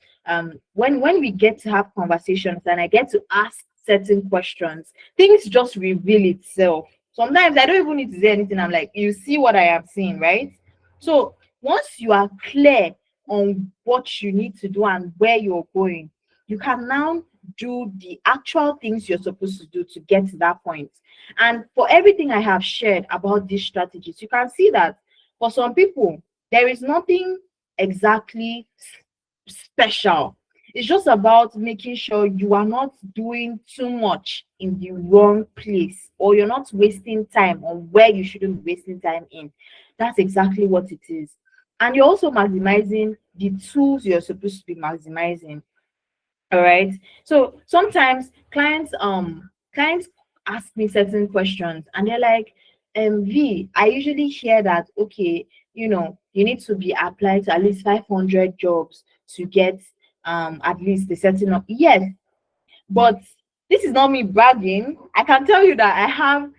when we get to have conversations and I get to ask certain questions, things just reveal itself. Sometimes I don't even need to say anything. I'm like, you see what I am seeing, right? So once you are clear on what you need to do and where you're going, you can now do the actual things you're supposed to do to get to that point. And for everything I have shared about these strategies, you can see that for some people, There is nothing exactly special. It's just about making sure you are not doing too much in the wrong place, or you're not wasting time on where you shouldn't be wasting time in. That's exactly what it is. And you're also maximizing the tools you're supposed to be maximizing. All right. So sometimes clients ask me certain questions and they're like, V, I usually hear that, okay, you need to be applied to at least 500 jobs to get at least the certain of, yes, but this is not me bragging. I can tell you that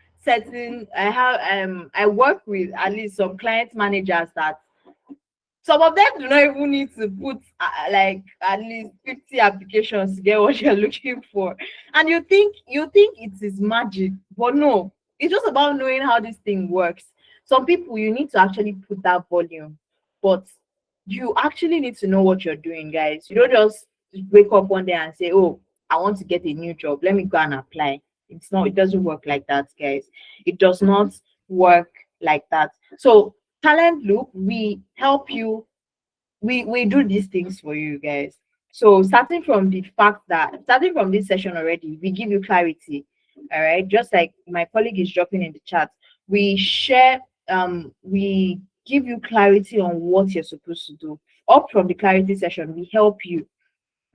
I work with at least some client managers that some of them do not even need to put like at least 50 applications to get what you're looking for. And you think it is magic, but no, it's just about knowing how this thing works. Some people you need to actually put that volume, but you actually need to know what you're doing, guys. You don't just wake up one day and say, oh, I want to get a new job, let me go and apply. It doesn't work like that, guys. It does not work like that. So Talent Loop, we help you, we do these things for you, guys. So starting from this session already, we give you clarity. All right, just like my colleague is dropping in the chat, we give you clarity on what you're supposed to do. Up from the clarity session, we help you.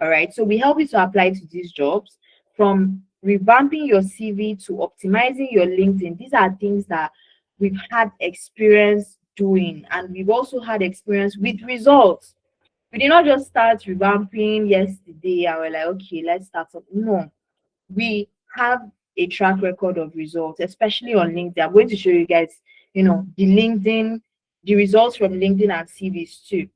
All right, so we help you to apply to these jobs, from revamping your CV to optimizing your LinkedIn. These are things that we've had experience doing, and we've also had experience with results. We did not just start revamping yesterday and we're like, okay, let's start something. No, we have a track record of results, especially on LinkedIn. I'm going to show you guys, the results from LinkedIn and CVs too.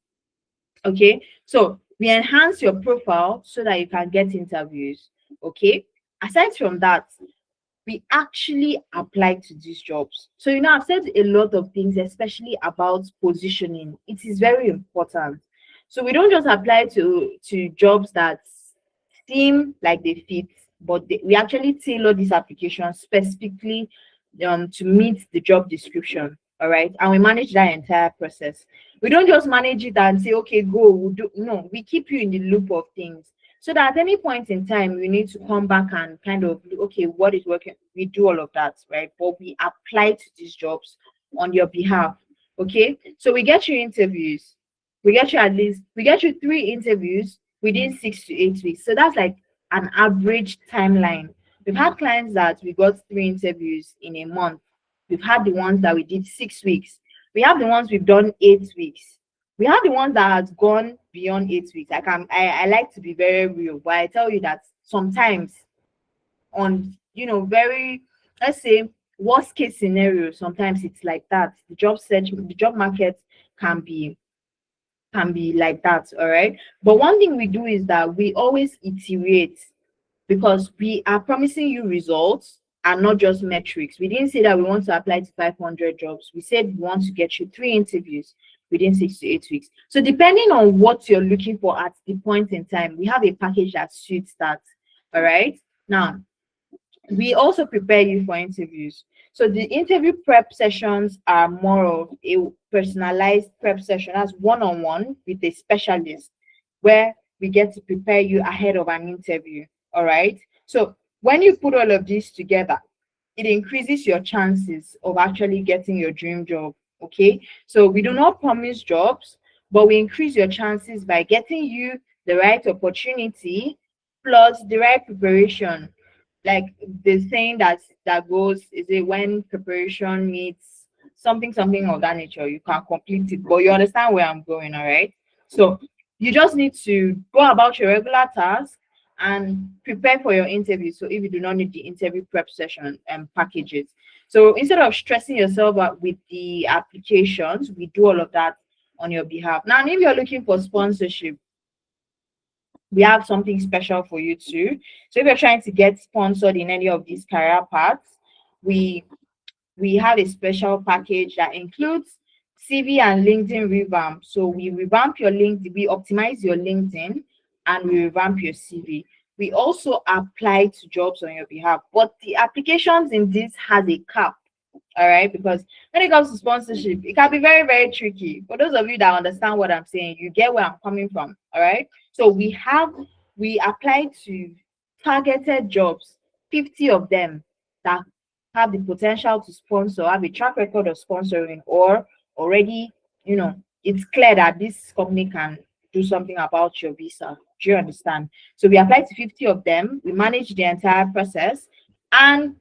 Okay, so we enhance your profile so that you can get interviews. Okay, aside from that, we actually apply to these jobs. So I've said a lot of things, especially about positioning. It is very important. So we don't just apply to jobs that seem like they fit, but we actually tailor this application specifically to meet the job description. All right, and we manage that entire process. We don't just manage it and say, okay, go, we'll do. No, we keep you in the loop of things, so that at any point in time we need to come back and kind of, okay, what is working, we do all of that, right? But we apply to these jobs on your behalf. Okay, so we get you interviews. We get you 3 interviews within 6 to 8 weeks. So that's like an average timeline. We've had clients that we got 3 interviews in a month. We've had the ones that we did 6 weeks. We have the ones we've done 8 weeks. We have the ones that has gone beyond 8 weeks. I like to be very real, but I tell you that sometimes on very, let's say, worst case scenario, sometimes it's like that. The job market can be like that. All right, but one thing we do is that we always iterate, because we are promising you results and not just metrics. We didn't say that we want to apply to 500 jobs. We said we want to get you 3 interviews within 6 to 8 weeks. So depending on what you're looking for at the point in time, we have a package that suits that. All right, now we also prepare you for interviews. So the interview prep sessions are more of a personalized prep session. That's one-on-one with a specialist, where we get to prepare you ahead of an interview. All right. So when you put all of this together, it increases your chances of actually getting your dream job. Okay. So we do not promise jobs, but we increase your chances by getting you the right opportunity plus the right preparation. Like the saying that goes, is it when preparation meets something of that nature, you can complete it. But you understand where I'm going, all right? So you just need to go about your regular task and prepare for your interview. So if you do not need the interview prep session and packages, so instead of stressing yourself out with the applications, we do all of that on your behalf. Now, if you're looking for sponsorship, we have something special for you too. So if you're trying to get sponsored in any of these career paths, we have a special package that includes CV and LinkedIn revamp. So we revamp your LinkedIn, we optimize your LinkedIn, and we revamp your CV. We also apply to jobs on your behalf, but the applications in this has a cap. All right, because when it comes to sponsorship, it can be very, very tricky. For those of you that understand what I'm saying, you get where I'm coming from. All right, so we apply to targeted jobs, 50 of them that have the potential to sponsor, have a track record of sponsoring, or already, it's clear that this company can do something about your visa. Do you understand? So we apply to 50 of them, we manage the entire process, and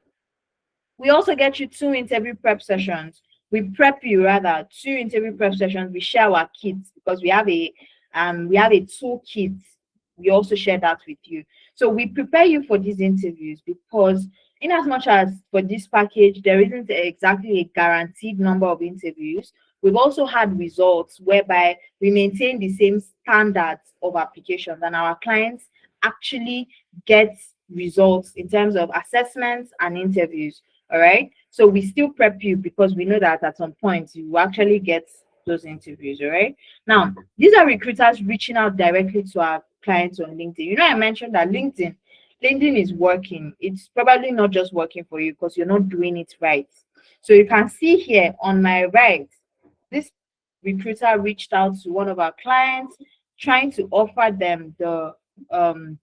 we also get you two interview prep sessions. We prep you rather two interview prep sessions. We share our kits because we have a toolkit. We also share that with you. So we prepare you for these interviews because in as much as for this package, there isn't exactly a guaranteed number of interviews. We've also had results whereby we maintain the same standards of applications and our clients actually get results in terms of assessments and interviews. All right. So we still prep you because we know that at some point you will actually get those interviews. All right. Now, these are recruiters reaching out directly to our clients on LinkedIn. I mentioned that LinkedIn is working. It's probably not just working for you because you're not doing it right. So you can see here on my right, this recruiter reached out to one of our clients trying to offer them the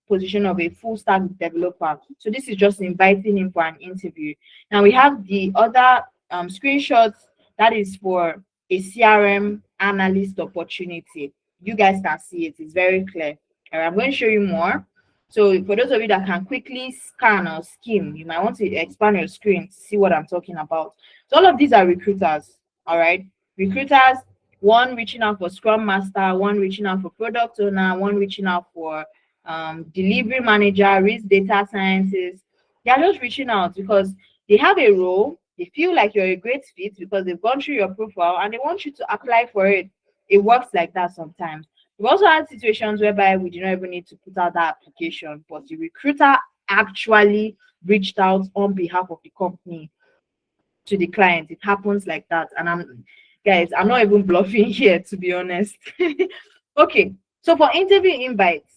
position of a full stack developer. So this is just inviting him for an interview. Now we have the other screenshots that is for a CRM analyst opportunity. You guys can see it, it's very clear. All right, I'm going to show you more. So for those of you that can quickly scan or skim, you might want to expand your screen to see what I'm talking about. So all of these are recruiters. All right, recruiters, one reaching out for Scrum Master, one reaching out for Product Owner, one reaching out for delivery manager, risk data scientists. They are just reaching out because they have a role, they feel like you're a great fit because they've gone through your profile and they want you to apply for it. It works like that sometimes. We've also had situations whereby we do not even need to put out that application, but the recruiter actually reached out on behalf of the company to the client. It happens like that. And I'm not even bluffing here, to be honest. Okay, so for interview invites,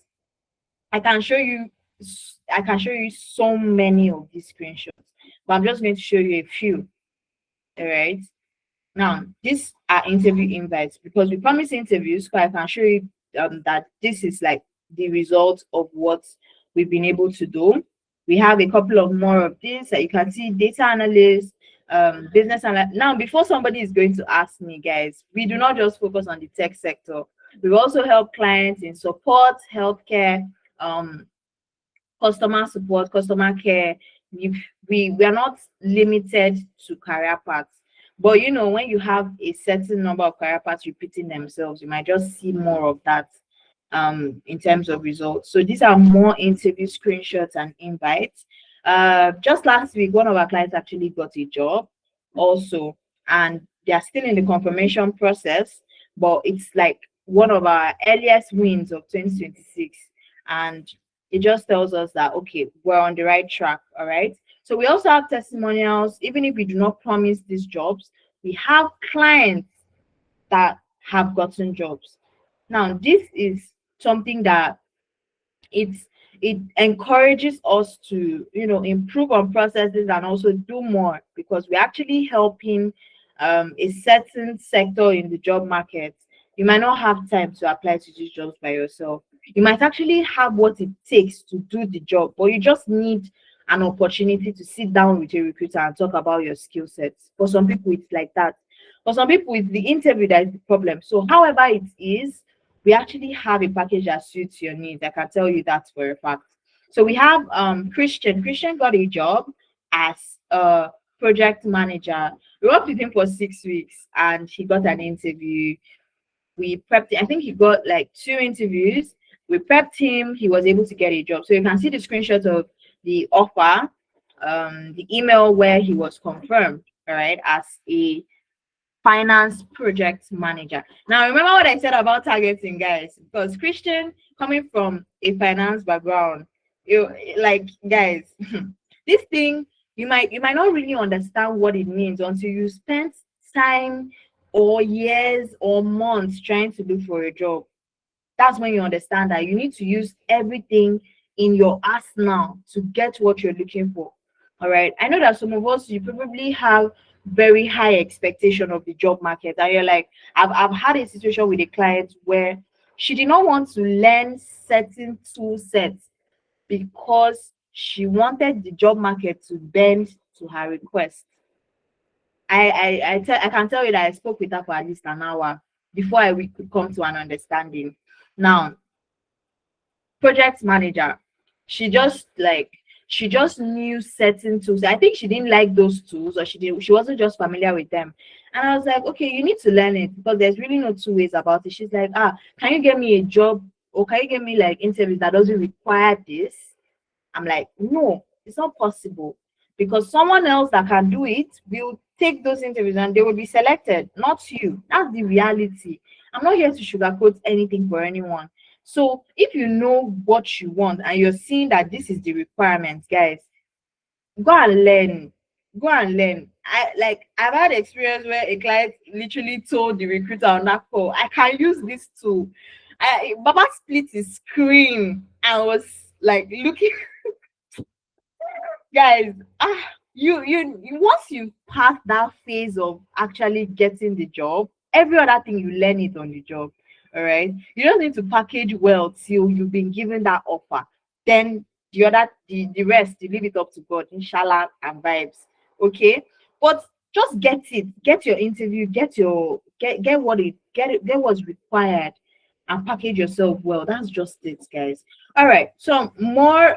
I can show you so many of these screenshots, but I'm just going to show you a few. All right. Now, these are interview invites because we promise interviews, so I can show you that this is like the result of what we've been able to do. We have a couple of more of these that you can see: data analyst, business analyst. Now, before somebody is going to ask me, guys, we do not just focus on the tech sector. We also help clients in support, healthcare, customer support, customer care. We are not limited to career paths. But when you have a certain number of career paths repeating themselves, you might just see more of that in terms of results. So these are more interview screenshots and invites. Just last week, one of our clients actually got a job also, and they are still in the confirmation process, but it's like one of our earliest wins of 2026. And it just tells us that, okay, we're on the right track. All right. So we also have testimonials. Even if we do not promise these jobs, we have clients that have gotten jobs. Now, this is something that it encourages us to improve on processes and also do more because we're actually helping a certain sector in the job market. You might not have time to apply to these jobs by yourself. You might actually have what it takes to do the job, but you just need an opportunity to sit down with a recruiter and talk about your skill sets. For some people, it's like that. For some people, it's the interview that is the problem. So, however it is, we actually have a package that suits your needs. I can tell you that for a fact. So we have Christian. Christian got a job as a project manager. We worked with him for 6 weeks and he got an interview. We prepped him. I think he got like 2 interviews. We prepped him. He was able to get a job. So you can see the screenshot of the offer, the email where he was confirmed, all right, as a finance project manager. Now, remember what I said about targeting, guys, because Christian, coming from a finance background, guys, this thing, you might not really understand what it means until you spend time or years or months trying to look for a job. That's when you understand that you need to use everything in your arsenal to get what you're looking for. All right. I know that some of us, you probably have very high expectation of the job market, and you're like, I've had a situation with a client where she did not want to learn certain tool sets because she wanted the job market to bend to her request. I can tell you that I spoke with her for at least an hour before we could come to an understanding. Now, project manager, she just like she just knew certain tools. I think she didn't like those tools, or she wasn't just familiar with them. And I was like, okay, you need to learn it because there's really no two ways about it. She's like, can you get me a job, or can you get me like interviews that doesn't require this? I'm like, no, it's not possible, because someone else that can do it will take those interviews and they will be selected, not you. That's the reality. I'm not here to sugarcoat anything for anyone. So if you know what you want and you're seeing that this is the requirement, guys, go and learn. Go and learn. I've had experience where a client literally told the recruiter on that call, I can use this tool. Baba split his screen and was like looking. Guys, once you pass that phase of actually getting the job, every other thing you learn it on the job. All right, you just need to package well till you've been given that offer. Then the rest, you leave it up to God, inshallah and vibes. Okay, but just get your interview, get what's required, and package yourself well. That's just it, guys. All right, so more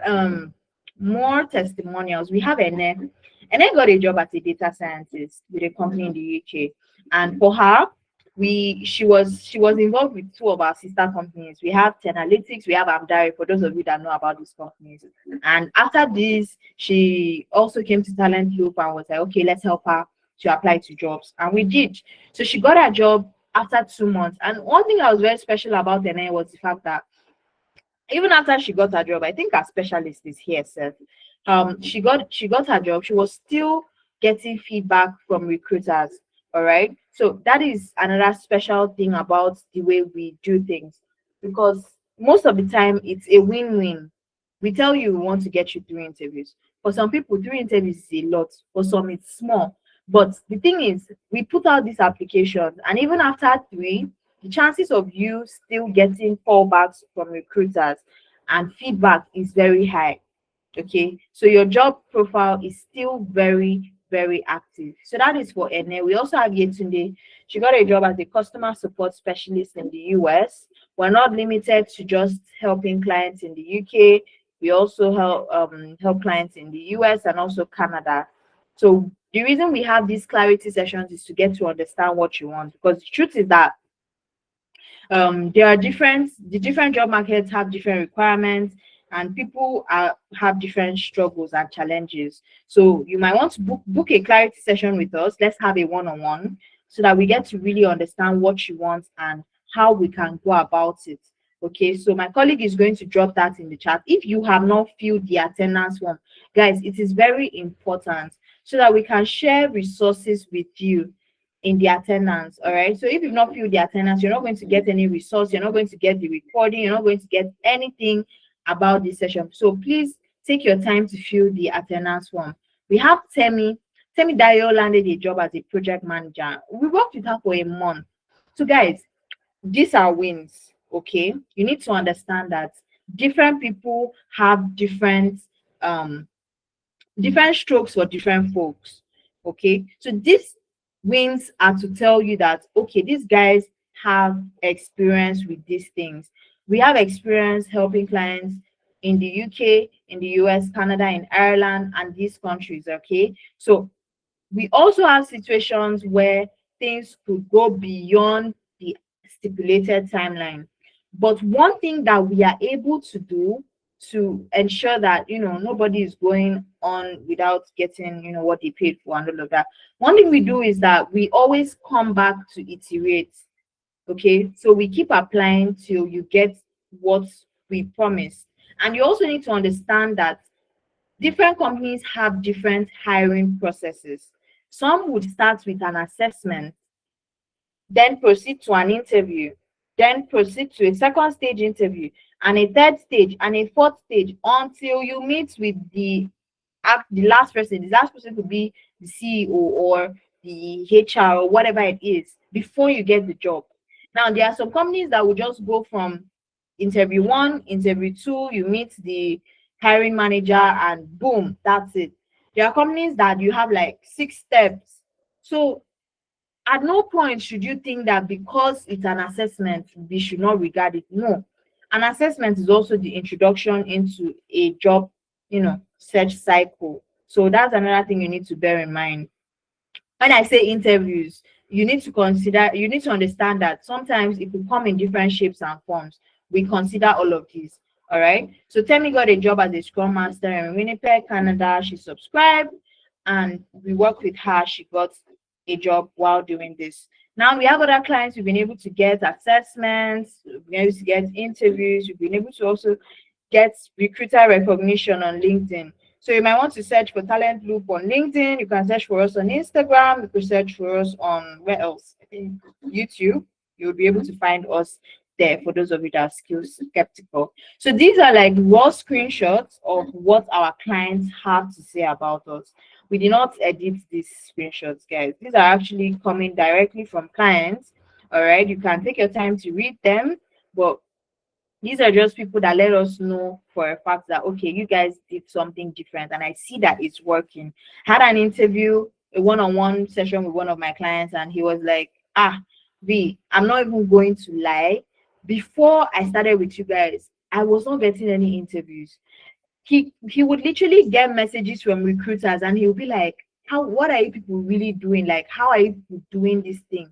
testimonials. We have Ene. Ene got a job as a data scientist with a company in the UK, and for her, she was involved with two of our sister companies. We have Tenalytics, we have Amdari. For those of you that know about these companies, and after this, she also came to Talent Loop and was like, okay, let's help her to apply to jobs, and we did. So she got a job after 2 months, and one thing that was very special about Ene was the fact that even after she got her job, I think our specialist is here, Seth. She got her job. She was still getting feedback from recruiters. All right. So that is another special thing about the way we do things, because most of the time it's a win-win. We tell you we want to get you 3 interviews. For some people, 3 interviews is a lot. For some, it's small. But the thing is, we put out these applications, and even after 3, the chances of you still getting callbacks from recruiters and feedback is very high. Okay, so your job profile is still very, very active. So that is for Ene. We also have Yetunde. She got a job as a customer support specialist in the US. We're not limited to just helping clients in the UK. We also help clients in the US and also Canada. So the reason we have these clarity sessions is to get to understand what you want, because the truth is that there are the different job markets have different requirements, and people have different struggles and challenges. So you might want to book a clarity session with us. Let's have a one-on-one so that we get to really understand what you want and how we can go about it. Okay, so my colleague is going to drop that in the chat. If you have not filled the attendance form, guys, it is very important so that we can share resources with you in the attendance. All right, so if you've not filled the attendance, you're not going to get any resource, you're not going to get the recording, you're not going to get anything about this session. So please take your time to fill the attendance form. We have Temi Dayo landed a job as a project manager. We worked with her for a month. So guys, these are wins. Okay, you need to understand that different people have different strokes for different folks. Okay, so these wins are to tell you that, okay, these guys have experience with these things. We have experience helping clients in the UK, in the US, Canada, in Ireland, and these countries. Okay, so we also have situations where things could go beyond the stipulated timeline. But one thing that we are able to do to ensure that nobody is going on without getting what they paid for and all of that, one thing we do is that we always come back to iterate. Okay, so we keep applying till you get what we promised. And you also need to understand that different companies have different hiring processes. Some would start with an assessment, then proceed to an interview, then proceed to a second stage interview, and a third stage, and a fourth stage, until you meet with the last person. The last person could be the CEO or the HR or whatever it is before you get the job. Now, there are some companies that will just go from interview one, interview two, you meet the hiring manager, and boom, that's it. There are companies that you have like 6 steps. So at no point should you think that because it's an assessment, we should not regard it. No, an assessment is also the introduction into a job, search cycle. So that's another thing you need to bear in mind. When I say interviews, you need to understand that sometimes it will come in different shapes and forms. We consider all of these. All right. So Temi got a job as a Scrum Master in Winnipeg, Canada. She subscribed and we worked with her. She got a job while doing this. Now we have other clients we've been able to get assessments, we've been able to get interviews, we've been able to also get recruiter recognition on LinkedIn. So you might want to search for Talent Loop on LinkedIn. You can search for us on Instagram. You can search for us on where else? I think YouTube. You'll be able to find us there for those of you that are skills skeptical. So these are like raw screenshots of what our clients have to say about us. We did not edit these screenshots, guys. These are actually coming directly from clients. All right. You can take your time to read them, but these are just people that let us know for a fact that, okay, you guys did something different and I see that it's working. Had an interview, a one-on-one session with one of my clients, and he was like, V, I'm not even going to lie. Before I started with you guys, I was not getting any interviews. He would literally get messages from recruiters and he'll be like, what are you people really doing? Like, how are you people doing this thing?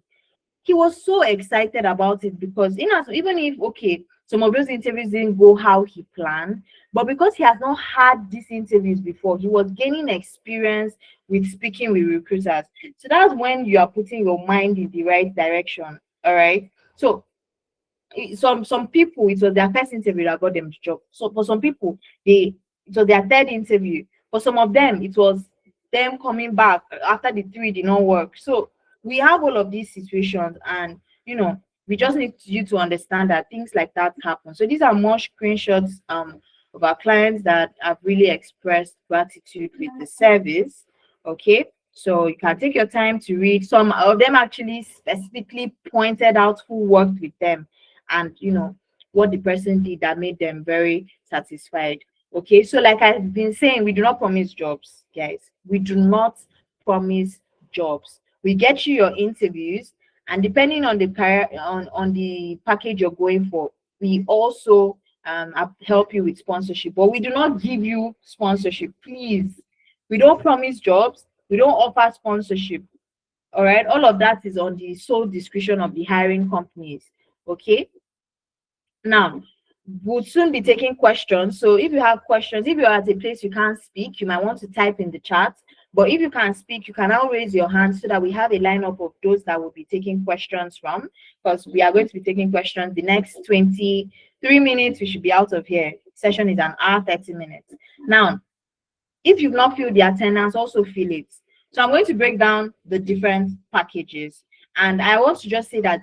He was so excited about it because even if, okay, some of those interviews didn't go how he planned, but because he has not had these interviews before, he was gaining experience with speaking with recruiters. So that's when you are putting your mind in the right direction. All right. So some people, it was their first interview that got them the job. So for some people, it was their third interview. For some of them, it was them coming back after the three did not work. So we have all of these situations, and we just need you to understand that things like that happen. So these are more screenshots of our clients that have really expressed gratitude with the service. Okay, so you can take your time to read. Some of them actually specifically pointed out who worked with them and what the person did that made them very satisfied. Okay, so like I've been saying, we do not promise jobs, guys. We do not promise jobs. We get you your interviews, and depending on the on the package you're going for, we also help you with sponsorship. But we do not give you sponsorship, please. We don't promise jobs. We don't offer sponsorship. All right, all of that is on the sole discretion of the hiring companies. Okay. Now, we'll soon be taking questions. So if you have questions, if you're at a place you can't speak, you might want to type in the chat. But if you can speak, you can now raise your hand so that we have a lineup of those that will be taking questions from, because we are going to be taking questions the next 23 minutes. We should be out of here. Session is an hour, 30 minutes. Now, if you've not filled the attendance, also fill it. So I'm going to break down the different packages. And I want to just say that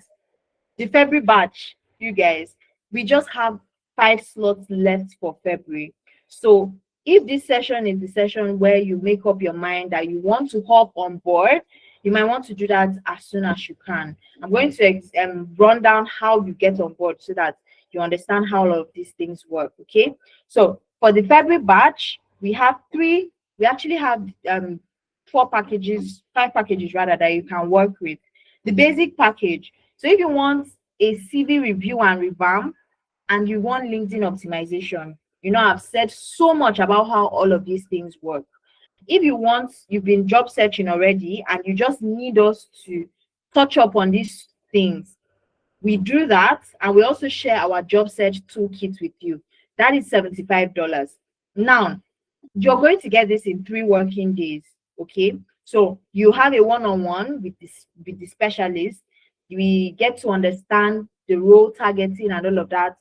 the February batch, you guys, we just have 5 slots left for February. So if this session is the session where you make up your mind that you want to hop on board, you might want to do that as soon as you can. I'm going to run down how you get on board so that you understand how all of these things work. Okay, so for the February batch, we actually have 5 packages rather, that you can work with. The basic package. So if you want a CV review and revamp, and you want LinkedIn optimization, I've said so much about how all of these things work. If you've been job searching already and you just need us to touch up on these things, we do that, and we also share our job search toolkit with you. That is $75. Now, you're going to get this in 3 working days. Okay, so you have a one-on-one with the specialist. We get to understand the role targeting and all of that,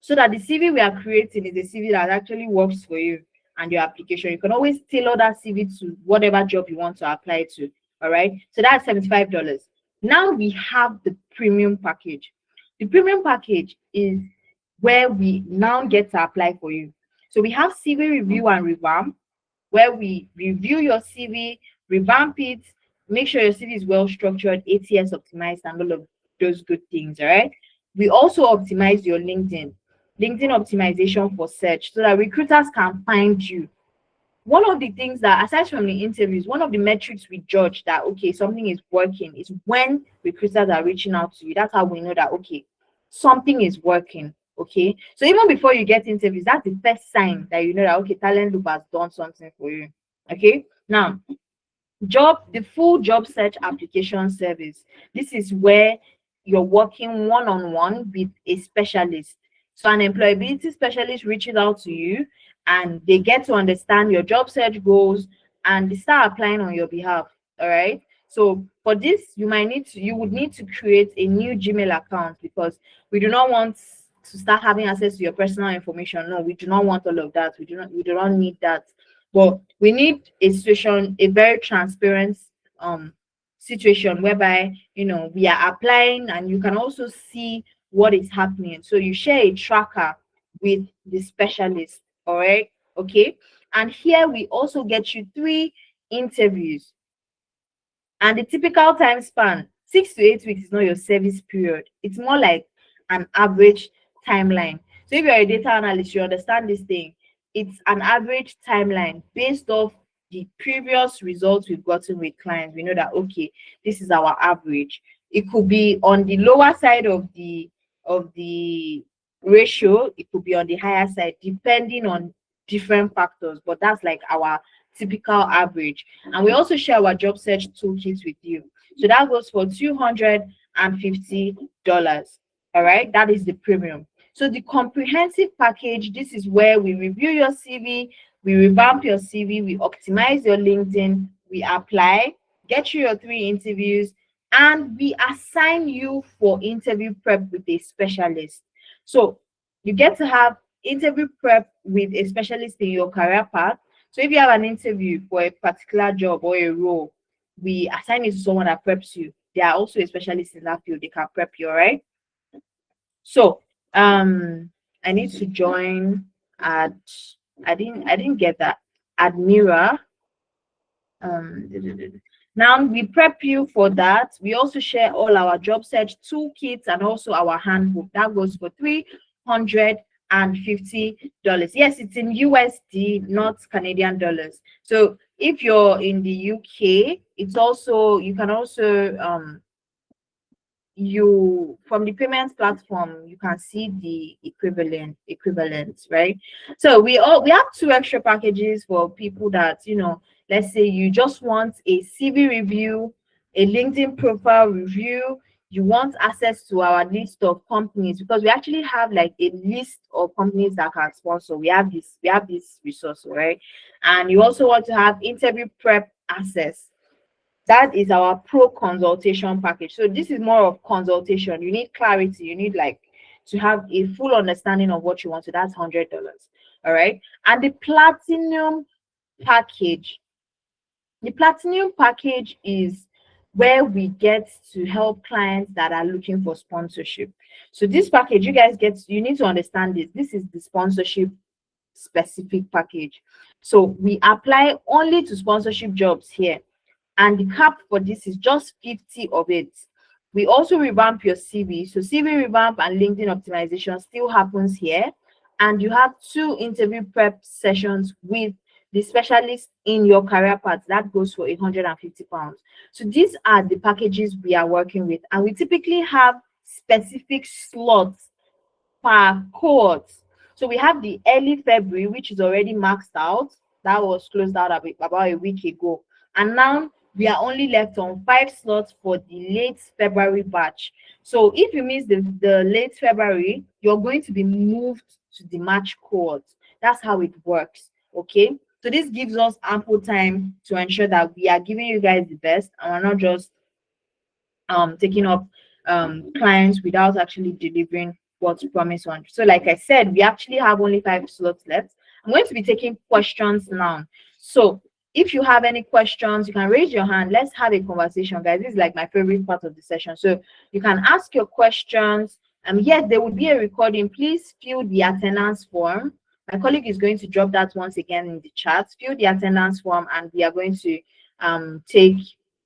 so that the CV we are creating is a CV that actually works for you and your application. You can always tailor that CV to whatever job you want to apply to. All right, so that's $75. Now we have the premium package. The premium package is where we now get to apply for you. So we have CV review and revamp, where we review your CV, revamp it, make sure your CV is well structured, ATS optimized, and all of those good things. All right. We also optimize your LinkedIn optimization for search so that recruiters can find you. One of the things that, aside from the interviews, one of the metrics we judge that okay, something is working is when recruiters are reaching out to you. That's how we know that okay, something is working. Okay, so even before you get interviews, that's the first sign that you know that okay, Talent Loop has done something for you. Okay, now the full job search application service. This is where you're working one-on-one with a specialist. So an employability specialist reaches out to you and they get to understand your job search goals and they start applying on your behalf. All right. So for this, you would need to create a new Gmail account because we do not want to start having access to your personal information. No, we do not want all of that. We do not need that. But we need a situation, a very transparent situation whereby we are applying and you can also see what is happening. So you share a tracker with the specialist. All right. Okay. And here we also get you 3 interviews. And the typical time span, 6 to 8 weeks is not your service period. It's more like an average timeline. So if you're a data analyst, you understand this thing. It's an average timeline based off the previous results we've gotten with clients. We know that okay, this is our average. It could be on the lower side of the ratio, it could be on the higher side, depending on different factors, but that's like our typical average. And we also share our job search toolkit with you. So that goes for $250. All right, that is the premium. So the comprehensive package, this is where we review your CV, we revamp your CV, we optimize your LinkedIn, we apply, get you your 3 interviews, and we assign you for interview prep with a specialist. So you get to have interview prep with a specialist in your career path. So if you have an interview for a particular job or a role, we assign it to someone that preps you. They are also a specialist in that field. They can prep you, all right? So I need to join at I didn't get that. Admira. Now we prep you for that. We also share all our job search toolkits and also our handbook. That goes for $350. Yes, it's in USD, not Canadian dollars. So if you're in the UK, it's also you can also you from the payments platform you can see the equivalent, right? So we have 2 extra packages for people that let's say you just want a CV review, a LinkedIn profile review, you want access to our list of companies because we actually have like a list of companies that can sponsor. We have this resource, right? And you also want to have interview prep access. That is our pro consultation package. So this is more of consultation. You need clarity. You need like to have a full understanding of what you want. So that's $100. All right. And the platinum package. The platinum package is where we get to help clients that are looking for sponsorship. So this package, you need to understand this. This is the sponsorship specific package. So we apply only to sponsorship jobs here. And the cap for this is just 50 of it. We also revamp your CV. So CV revamp and LinkedIn optimization still happens here. And you have 2 interview prep sessions with the specialist in your career path. That goes for £150. So these are the packages we are working with. And we typically have specific slots per cohort. So we have the early February, which is already maxed out. That was closed out about a week ago. And now we are only left on 5 slots for the late February batch. So if you miss the late February, you're going to be moved to the March cohort. That's how it works. Okay. So this gives us ample time to ensure that we are giving you guys the best and we're not just taking up clients without actually delivering what's promised on. So like I said, we actually have only 5 slots left. I'm going to be taking questions now. So if you have any questions, you can raise your hand. Let's have a conversation, guys. This is like my favorite part of the session. So you can ask your questions. Yes, there will be a recording. Please fill the attendance form. My colleague is going to drop that once again in the chat. Fill the attendance form and we are going to take,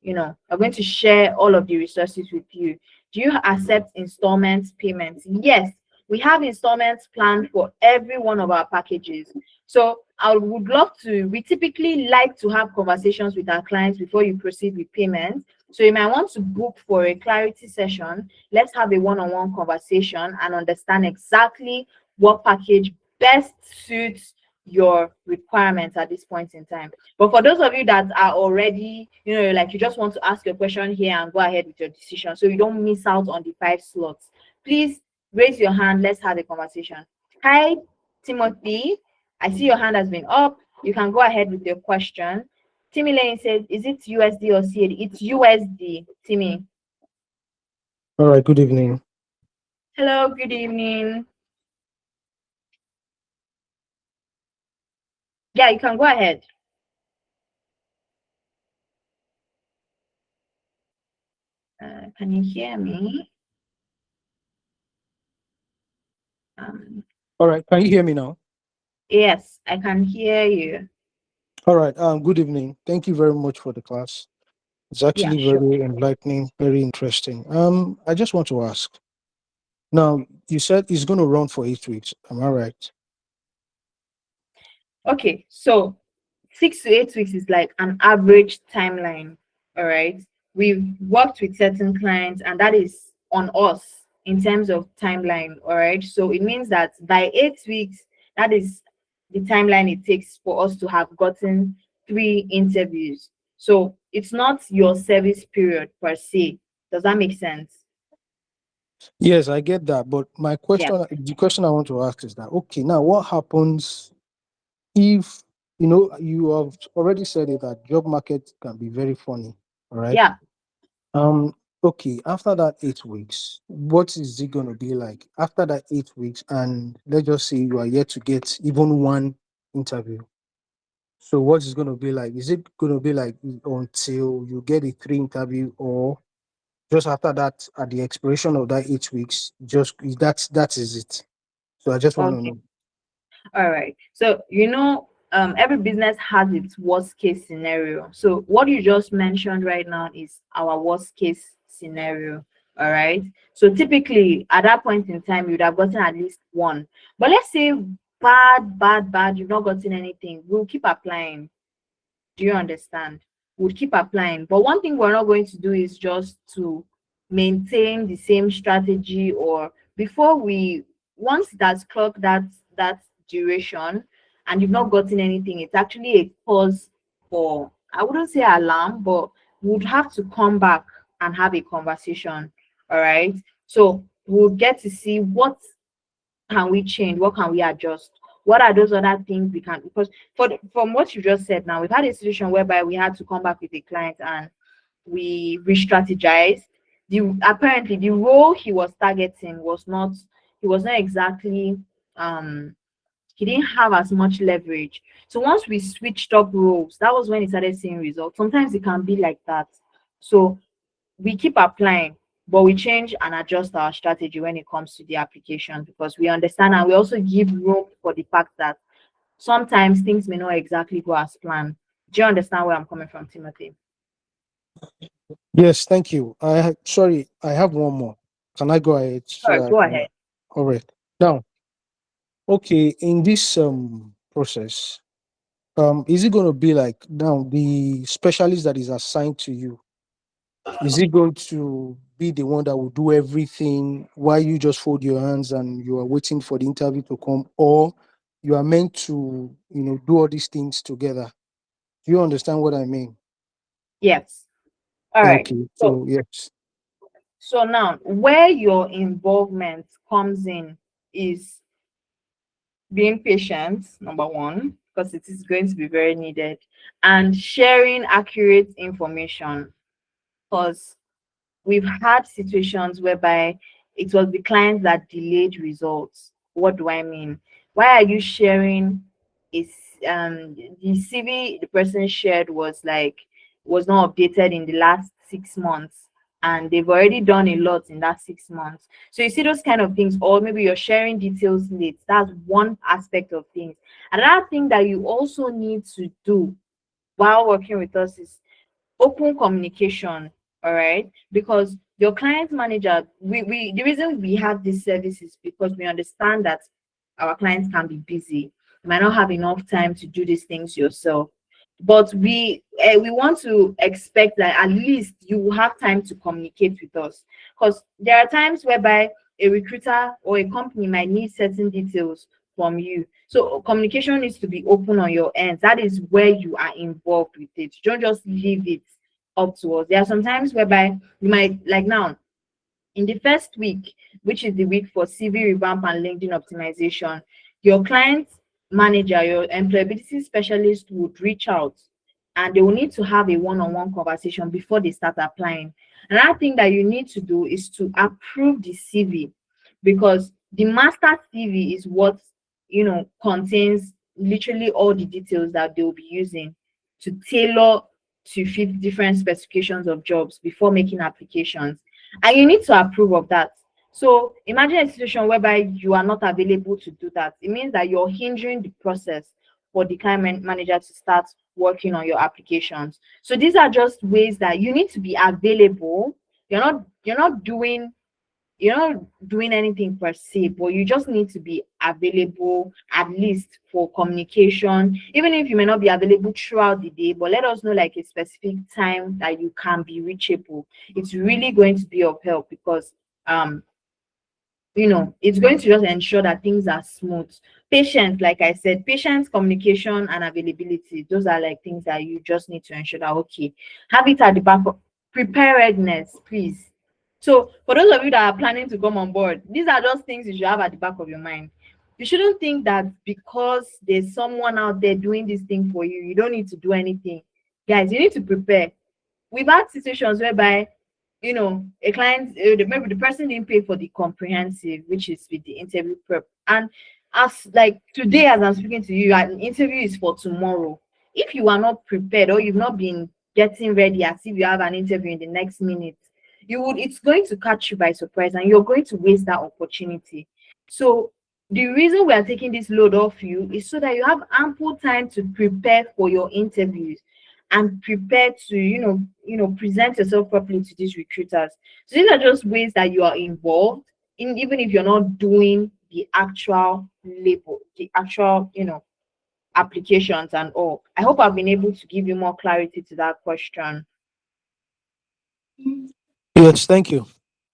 we're going to share all of the resources with you. Do you accept installment payments? Yes, we have installments planned for every one of our packages. So I would love to, we typically like to have conversations with our clients before you proceed with payment. So you might want to book for a clarity session. Let's have a one-on-one conversation and understand exactly what package best suits your requirements at this point in time. But for those of you that are already, like you just want to ask your question here and go ahead with your decision so you don't miss out on the 5 slots, please raise your hand. Let's have a conversation. Hi, Timothy. I see your hand has been up. You can go ahead with your question. Timmy Lane says, is it USD or CAD? It's USD, Timmy. All right, good evening. Hello, good evening. Yeah, you can go ahead. Can you hear me? All right, can you hear me now? Yes, I can hear you. All right, good evening. Thank you very much for the class. It's Yeah, actually sure. very enlightening, very interesting. I just want to ask. Now, you said it's going to run for 8 weeks. Am I right? Okay, so 6 to 8 weeks is like an average timeline. All right. We've worked with certain clients, and that is on us in terms of timeline. All right. So it means that by 8 weeks, that is the timeline it takes for us to have gotten 3 interviews. So it's not your service period per se. Does that make sense? Yes, I get that. But Yeah. the question I want to ask is that, okay, now what happens if, you have already said it that job market can be very funny. All right. Yeah. Um, okay, after that 8 weeks, what is it gonna be like after that 8 weeks? And let's just say you are yet to get even one interview. So what is gonna be like? Is it gonna be like until you get a three interview, or just after that, at the expiration of that 8 weeks, just that is it? So I just want to Okay. know. All right. So, every business has its worst case scenario. So, what you just mentioned right now is our worst case scenario. All right. So, typically, at that point in time, you'd have gotten at least one. But let's say bad, you've not gotten anything. We'll keep applying. Do you understand? We'll keep applying. But one thing we're not going to do is just to maintain the same strategy, or before we once that's clocked that duration and you've not gotten anything, it's actually a cause for, I wouldn't say alarm, but would have to come back and have a conversation. All right. So we'll get to see what can we change? What can we adjust? What are those other things we can? Because from what you just said now, we've had a situation whereby we had to come back with a client and we re-strategized. Apparently the role he was targeting was not exactly um he didn't have as much leverage. So once we switched up roles, that was when he started seeing results. Sometimes it can be like that. So we keep applying, but we change and adjust our strategy when it comes to the application, because we understand and we also give room for the fact that sometimes things may not exactly go as planned. Do you understand where I'm coming from, Timothy? Yes, thank you. Sorry, I have one more. Can I go ahead All so right, that I go can? ahead. All right. Now, okay, in this process, is it going to be like now the specialist that is assigned to you? Is it going to be the one that will do everything while you just fold your hands and you are waiting for the interview to come, or you are meant to, do all these things together? Do you understand what I mean? Yes. All right. Okay, So so yes. so now where your involvement comes in is being patient, number one, because it is going to be very needed, and sharing accurate information, because we've had situations whereby it was the clients that delayed results. What do I mean? Why are you sharing is the CV the person shared was not updated in the last 6 months, and they've already done a lot in that 6 months. So you see those kind of things, or maybe you're sharing details late. That's one aspect of things. Another thing that you also need to do while working with us is open communication, all right? Because your client manager, we the reason we have this service is because we understand that our clients can be busy. You might not have enough time to do these things yourself. But we want to expect that at least you will have time to communicate with us. Because there are times whereby a recruiter or a company might need certain details from you. So communication needs to be open on your end. That is where you are involved with it. Don't just leave it up to us. There are some times whereby you might, like now, in the first week, which is the week for CV revamp and LinkedIn optimization, your client manager, your employability specialist would reach out and they will need to have a one-on-one conversation before they start applying. Another thing that you need to do is to approve the CV, because the master CV is what contains literally all the details that they'll be using to tailor to fit different specifications of jobs before making applications, and you need to approve of that. So imagine a situation whereby you are not available to do that. It means that you're hindering the process for the client manager to start working on your applications. So these are just ways that you need to be available. You're not doing anything per se, but you just need to be available at least for communication, even if you may not be available throughout the day, but let us know like a specific time that you can be reachable. It's really going to be of help because it's going to just ensure that things are smooth. Patience, like I said, patience, communication, and availability, those are like things that you just need to ensure that, okay, have it at the back of preparedness, please. So for those of you that are planning to come on board, these are just things you should have at the back of your mind. You shouldn't think that because there's someone out there doing this thing for you, you don't need to do anything. Guys, you need to prepare. We've had situations whereby a client, maybe the person didn't pay for the comprehensive, which is with the interview prep, and as like today as I'm speaking to you, an interview is for tomorrow. If you are not prepared or you've not been getting ready as if you have an interview in the next minute, it's going to catch you by surprise and you're going to waste that opportunity. So the reason we are taking this load off you is so that you have ample time to prepare for your interviews and prepare to present yourself properly to these recruiters. So these are just ways that you are involved in, even if you're not doing the actual label, the actual applications and all. I hope I've been able to give you more clarity to that question. Yes, thank you.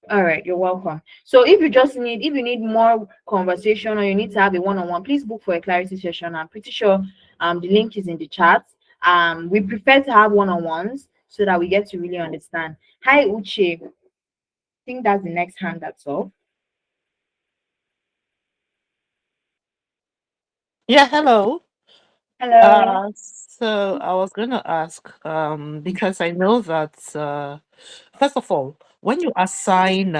All right, you're welcome. So if you need more conversation or you need to have a one-on-one, please book for a clarity session. I'm pretty sure the link is in the chat. We prefer to have one-on-ones so that we get to really understand. Hi Uche. I think that's the next hand that's all. Yeah, hello. Hello. So I was going to ask, because I know that, first of all, when you assign,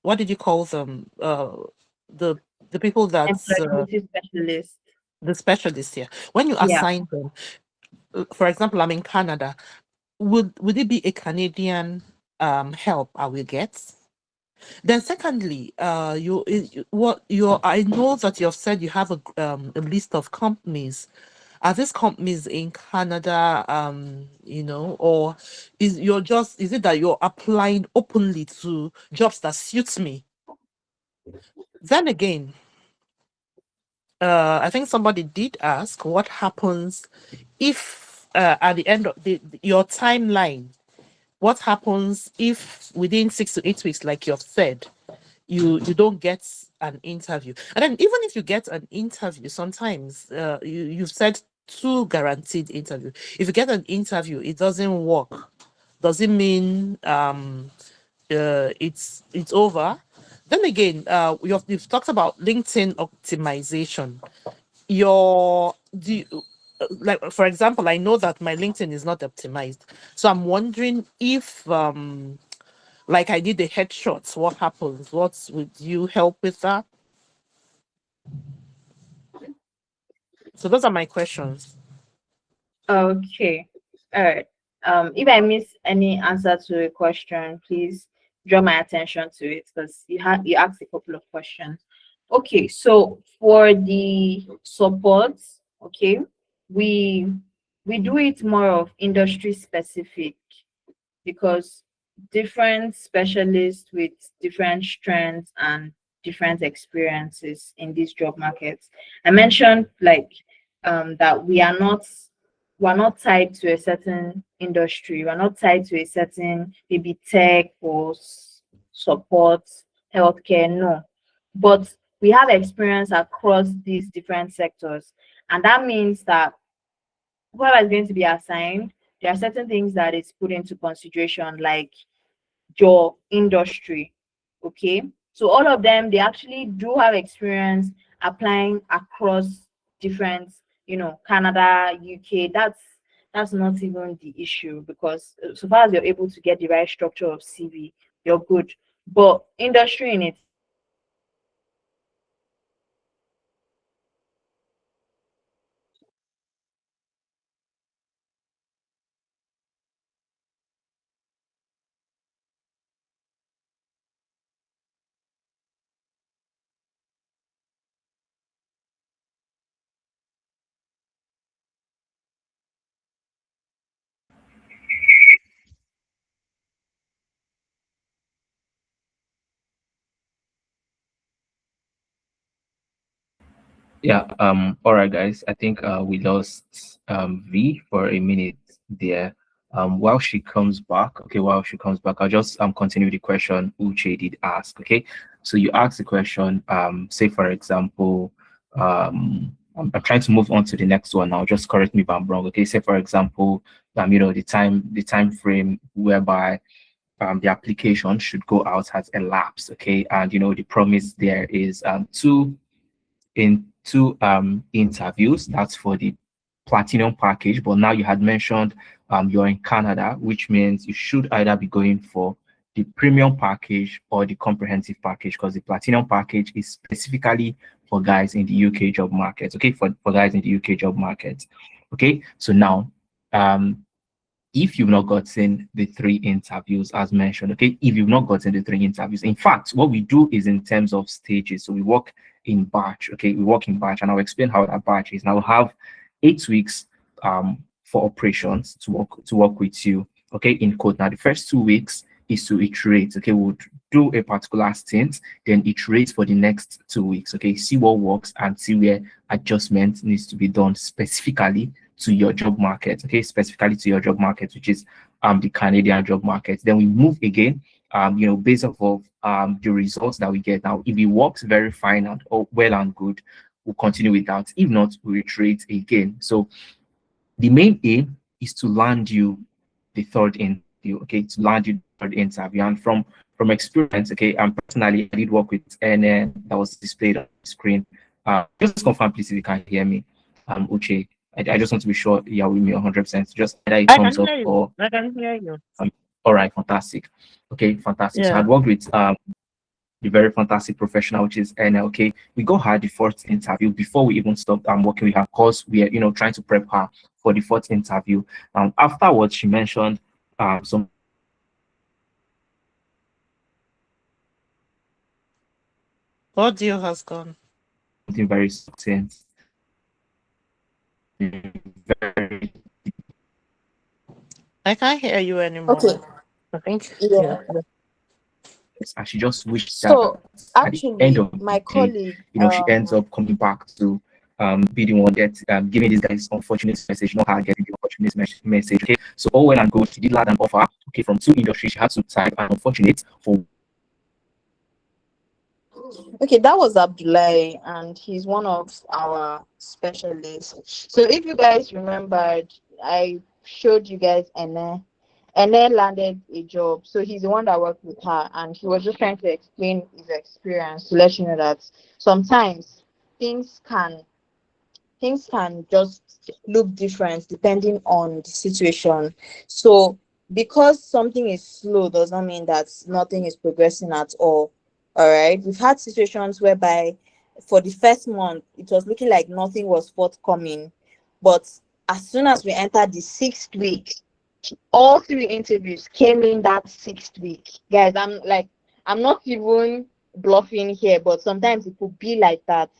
what did you call them? The the people that's Employability specialist. the specialists here. When you Yeah. assign them, for example, I'm in Canada. Would it be a Canadian help I will get? Then secondly, I know that you've said you have a list of companies. Are these companies in Canada, or is it that you're applying openly to jobs that suits me? Then again, I think somebody did ask what happens if at the end of your timeline, what happens if within 6 to 8 weeks, like you've said, you don't get an interview, and then even if you get an interview, sometimes you've said 2 guaranteed interview. If you get an interview, it doesn't work. Does it mean it's over? Then again, you've talked about LinkedIn optimization. Like for example, I know that my LinkedIn is not optimized, so I'm wondering if like I did the headshots, what happens? Would you help with that? So those are my questions. Okay. All right. If I miss any answer to a question, please draw my attention to it because you asked a couple of questions. Okay, so for the support, okay, we we do it more of industry specific because different specialists with different strengths and different experiences in these job markets. I mentioned like that we're not tied to a certain industry. We're not tied to a certain maybe tech or support, healthcare. No, but we have experience across these different sectors, and that means that whoever is going to be assigned, there are certain things that is put into consideration, like your industry. Okay. So all of them, they actually do have experience applying across different, Canada, UK. That's not even the issue because so far as you're able to get the right structure of CV, you're good. But industry in it. Yeah, all right, guys. I think we lost V for a minute there. While she comes back, okay, while she comes back, I'll just continue the question Uche did ask. Okay, so you asked the question, say for example, I'm trying to move on to the next one now. Just correct me if I'm wrong. Okay, say for example, the time frame whereby the application should go out has elapsed. Okay, and the promise there is two interviews. That's for the platinum package, but now you had mentioned you're in Canada, which means you should either be going for the premium package or the comprehensive package, because the platinum package is specifically for guys in the UK job market. Okay, for guys in the UK job market. Okay, so now if you've not gotten the three interviews as mentioned, okay, if you've not gotten the three interviews, in fact, what we do is in terms of stages. So we work in batch, okay, we work in batch, and I'll explain how that batch is. Now we'll have 8 weeks for operations to work with you, okay, in code. Now the first 2 weeks is to iterate, okay, we'll do a particular stint, then iterate for the next 2 weeks, okay, see what works and see where adjustment needs to be done specifically to your job market, okay, specifically to your job market, which is the Canadian job market. Then we move again, based off of the results that we get. Now, if it works very fine and well and good, we'll continue with that. If not, we iterate again. So the main aim is to land you the third interview, okay, to land you the third interview. And from experience, okay, and personally, I did work with NN that was displayed on the screen. Just confirm, please, if you can hear me, Uche. I just want to be sure you're with me 100%. Just either a I can thumbs up hear you. or I can hear you. all right, fantastic. Okay, fantastic. So Yeah. I'd worked with the very fantastic professional, which is NLK. We got her the fourth interview before we even stopped working with her, because we are trying to prep her for the fourth interview. Afterwards, she mentioned some Audio has gone. something very certain. Very, I can't hear you anymore. Okay. I think. Yeah. and she just wished that So at the end actually, of my the day, colleague, she ends up coming back to be the one that giving this guy's unfortunate message, not her getting the unfortunate message. Okay, so all well and good. She did land an offer. Okay, from two industries, she had to type an unfortunate for. okay, that was Abdullahi, and he's one of our specialists. So if you guys remembered, I showed you guys Ene. Ene landed a job. So he's the one that worked with her, and he was just trying to explain his experience to let you know that sometimes things can just look different depending on the situation. So because something is slow does not mean that nothing is progressing at all. All right, we've had situations whereby for the first month it was looking like nothing was forthcoming, but as soon as we entered the 6th week, all 3 interviews came in that 6th week. Guys, I'm not even bluffing here, but sometimes it could be like that.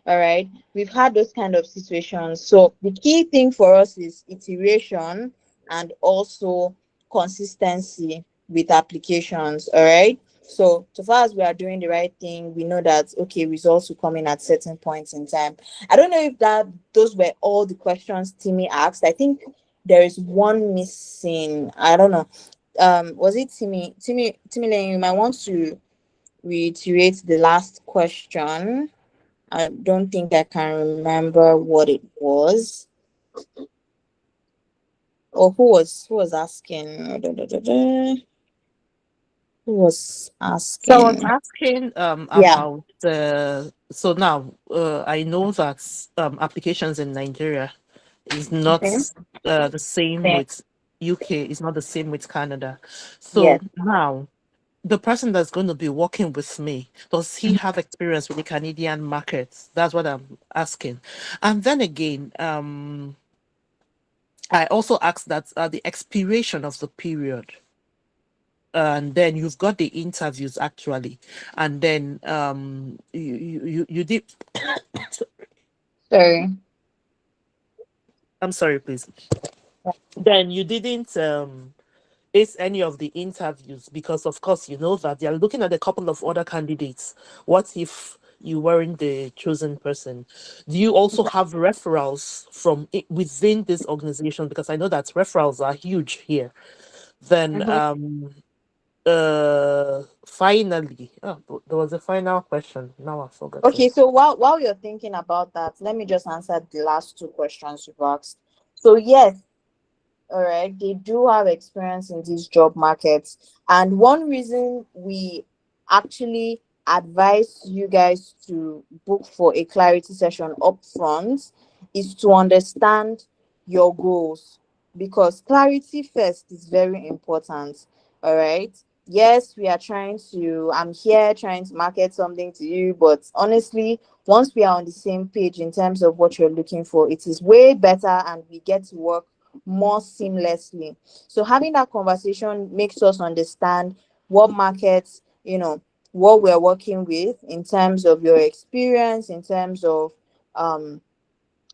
All right, we've had those kind of situations. So the key thing for us is iteration and also consistency with applications. All right. So far as we are doing the right thing, we know that okay, results will come in at certain points in time. I don't know if that those were all the questions Timmy asked. I think there is one missing. I don't know. Was it Timmy? Timmy Lane, you might want to reiterate the last question. I don't think I can remember what it was. Or who was asking? Who was So I was asking? asking Yeah. about so now I know that applications in Nigeria is not Okay. the same Same. with UK, is not the same with Canada. Yes. So now the person that's going to be working with me, does he have experience with the Canadian market? That's what I'm asking. And then again, I also asked that the expiration of the period, and then you've got the interviews actually, and then you did. Sorry. I'm sorry, please. Then you didn't ace any of the interviews because, of course, you know that they are looking at a couple of other candidates. What if you weren't the chosen person? Do you also have referrals from within this organization? Because I know that referrals are huge here. Then Mhm. finally, there was a final question. Now I forgot it. Okay, so while you're thinking about that, let me just answer the last two questions you've asked. So yes, all right, they do have experience in these job markets. And one reason we actually advise you guys to book for a clarity session up front is to understand your goals, because clarity first is very important. All right. Yes, we are trying to, I'm here trying to market something to you, but honestly, once we are on the same page in terms of what you're looking for, it is way better and we get to work more seamlessly. So having that conversation makes us understand what markets, what we're working with in terms of your experience, in terms of um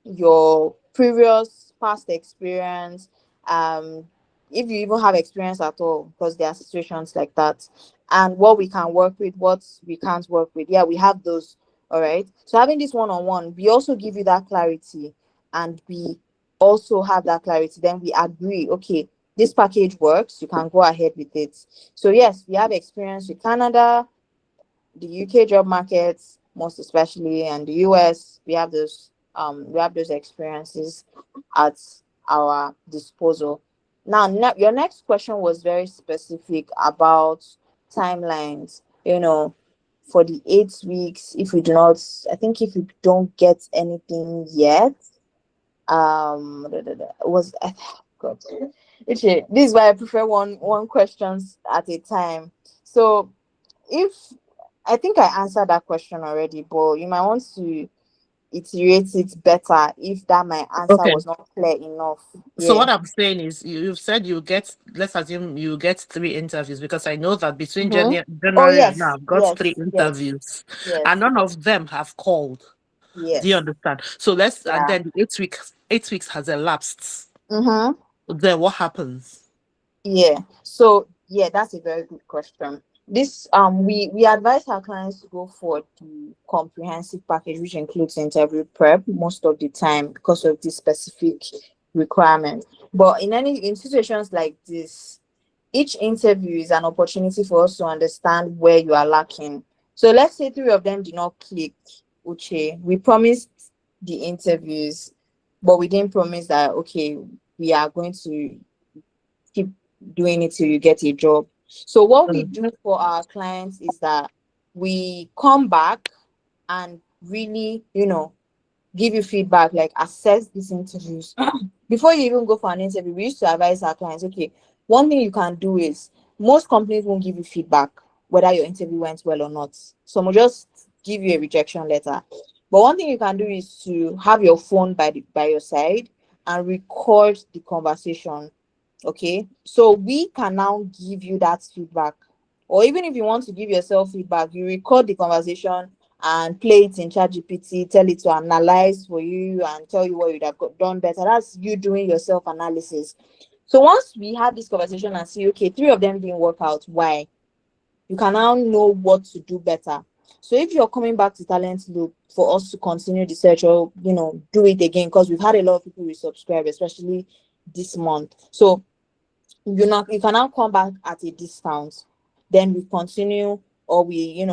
your previous past experience, um if you even have experience at all, because there are situations like that, and what we can work with, what we can't work with. Yeah, we have those. All right, so having this one-on-one, we also give you that clarity, and we also have that clarity, then we agree, okay, this package works, you can go ahead with it. So yes, we have experience with Canada, the UK job markets, most especially, and the US. We have those experiences at our disposal. Now, your next question was very specific about timelines. For the 8 weeks, if we do not, I think if we don't get anything yet, was God. Okay, this is why I prefer one questions at a time. So if I think I answered that question already, but you might want to iterate it better if that my answer Okay. was not clear enough. So Yeah. what I'm saying is, you've said you get. Let's assume you get 3 interviews, because I know that between Mm-hmm. Oh January and now, yes, I've got yes, three yes, interviews, and yes, none of them have called. Do you yes. understand? So let's, and Yeah. then the 8 weeks has elapsed. Mm-hmm. Then what happens? Yeah. So yeah, that's a very good question. This we advise our clients to go for the comprehensive package, which includes interview prep most of the time because of this specific requirement. But in situations like this, each interview is an opportunity for us to understand where you are lacking. So let's say three of them did not click. Uche, we promised the interviews, but we didn't promise that okay, we are going to keep doing it till you get a job. So what we Mm. do for our clients is that we come back and really, give you feedback, like assess these interviews. Before you even go for an interview, we used to advise our clients, okay, one thing you can do is most companies won't give you feedback whether your interview went well or not. Some will just give you a rejection letter. But one thing you can do is to have your phone by your side and record the conversation. Okay, so we can now give you that feedback. Or even if you want to give yourself feedback, you record the conversation and play it in ChatGPT, tell it to analyze for you and tell you what you'd have done better. That's you doing your self-analysis. So once we have this conversation and see, okay, 3 of them didn't work out, why? You can now know what to do better. So if you're coming back to Talent Loop for us to continue the search or, do it again, because we've had a lot of people resubscribe, especially this month. So you can now come back at a discount. Then we continue, or we,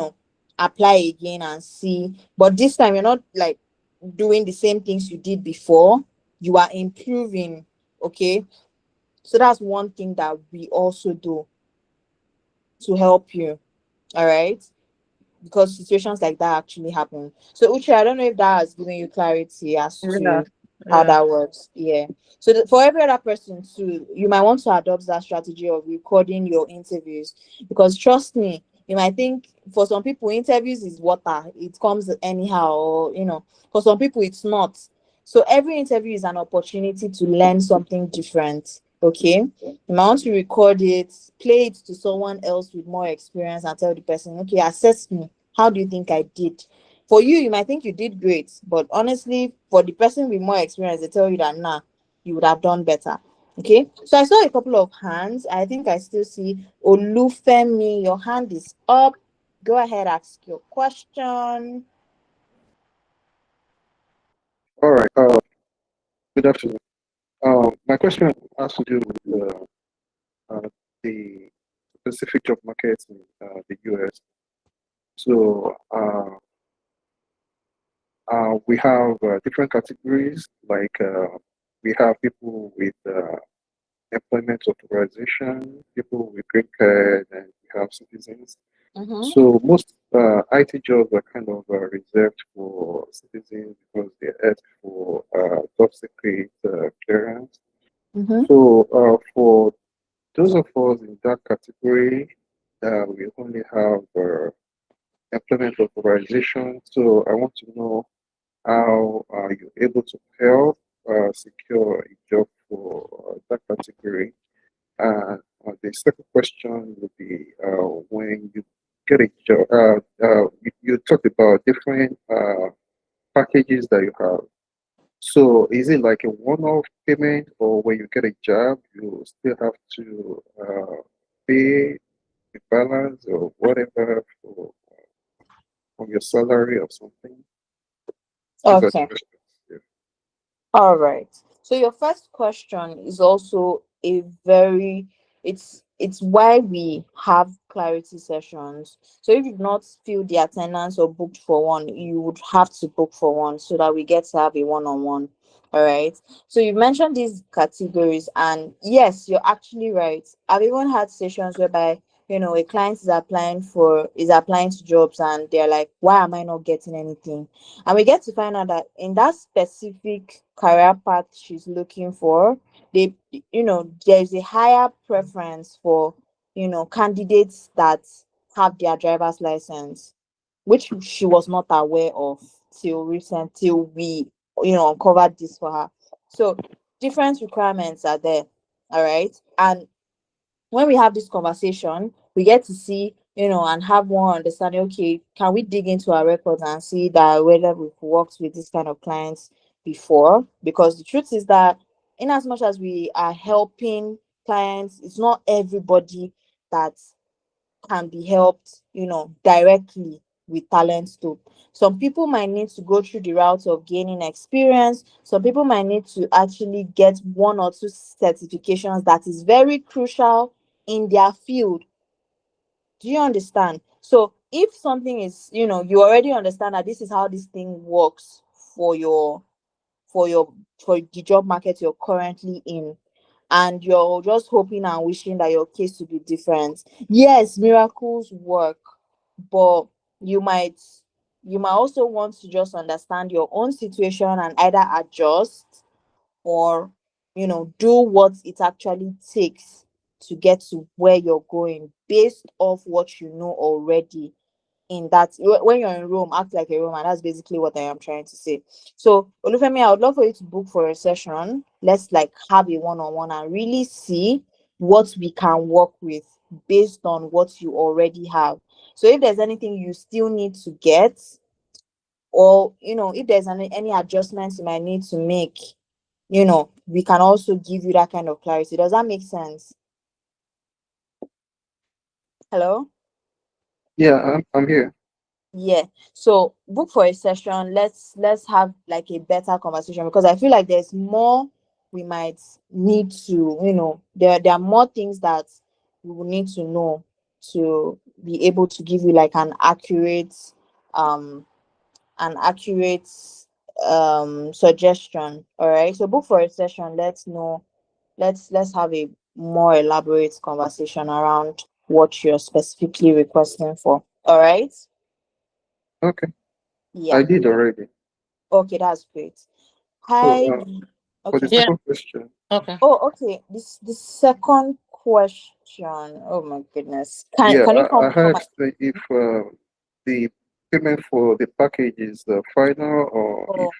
apply again and see. But this time you're not like doing the same things you did before. You are improving. Okay. So that's one thing that we also do to help you. All right. Because situations like that actually happen. So Uche, I don't know if that has given you clarity as Yeah. to how Yeah. that works. Yeah. So for every other person too, you might want to adopt that strategy of recording your interviews, because trust me, you might think for some people interviews is water, it comes anyhow, or for some people it's not. So every interview is an opportunity to learn something different. Okay. You might want to record it, play it to someone else with more experience and tell the person, okay, assess me. How do you think I did? For you, you might think you did great, but honestly, for the person with more experience, they tell you that, nah, you would have done better. Okay. So I saw a couple of hands. I think I still see Olufemi. Your hand is up. Go ahead, ask your question. All right. Good afternoon. My question has to do with the specific job market in the US. So we have different categories. Like we have people with employment authorization, people with green card, and we have citizens. So most IT jobs are kind of reserved for citizens because they ask for top secret clearance. So for those of us in that category, we only have employment authorization. So I want to know how are you able to help secure a job for that category. The second question would be when you get a job, you talked about different packages that you have. So is it like a one-off payment, or when you get a job, you still have to pay the balance or whatever from your salary or something? These are the Okay. questions. Yeah. All right. So your first question is also a very it's why we have clarity sessions. So if you've not filled the attendance or booked for one, you would have to book for one so that we get to have a one-on-one. All right. So you mentioned these categories, and yes, you're actually right. I've even had sessions whereby a client is applying to jobs and they're like, why am I not getting anything? And we get to find out that in that specific career path she's looking for, there's a higher preference for candidates that have their driver's license, which she was not aware of till we uncovered this for her. So different requirements are there. All right. And when we have this conversation, we get to see, and have more understanding. Okay, can we dig into our records and see that whether we've worked with this kind of clients before? Because the truth is that, in as much as we are helping clients, it's not everybody that can be helped, directly with talent too. Some people might need to go through the route of gaining experience. Some people might need to actually get 1 or 2 certifications that is very crucial in their field. Do you understand? So if something is, you already understand that this is how this thing works for for the job market you're currently in, and you're just hoping and wishing that your case will be different. Yes, miracles work, but you might also want to just understand your own situation and either adjust or do what it actually takes to get to where you're going based off what you know already. In that, when you're in Rome, act like a Roman. That's basically what I am trying to say. So Olufemi, I would love for you to book for a session. Let's like have a one-on-one and really see what we can work with based on what you already have. So if there's anything you still need to get, or if there's any adjustments you might need to make, we can also give you that kind of clarity. Does that make sense? Hello? Yeah, I'm here. Yeah. So book for a session. Let's have like a better conversation, because I feel like there's more we might need to, there are more things that we will need to know to be able to give you like um an accurate suggestion. All right. So book for a session. Let's have a more elaborate conversation around what you're specifically requesting for. All right. Okay, Yeah. I did already. Okay, that's great. So Hi. for the Okay. Yeah. second question, Okay. Oh, okay. The second question. Oh my goodness. Can yeah, can you I come come? asked if the payment for the package is final, or if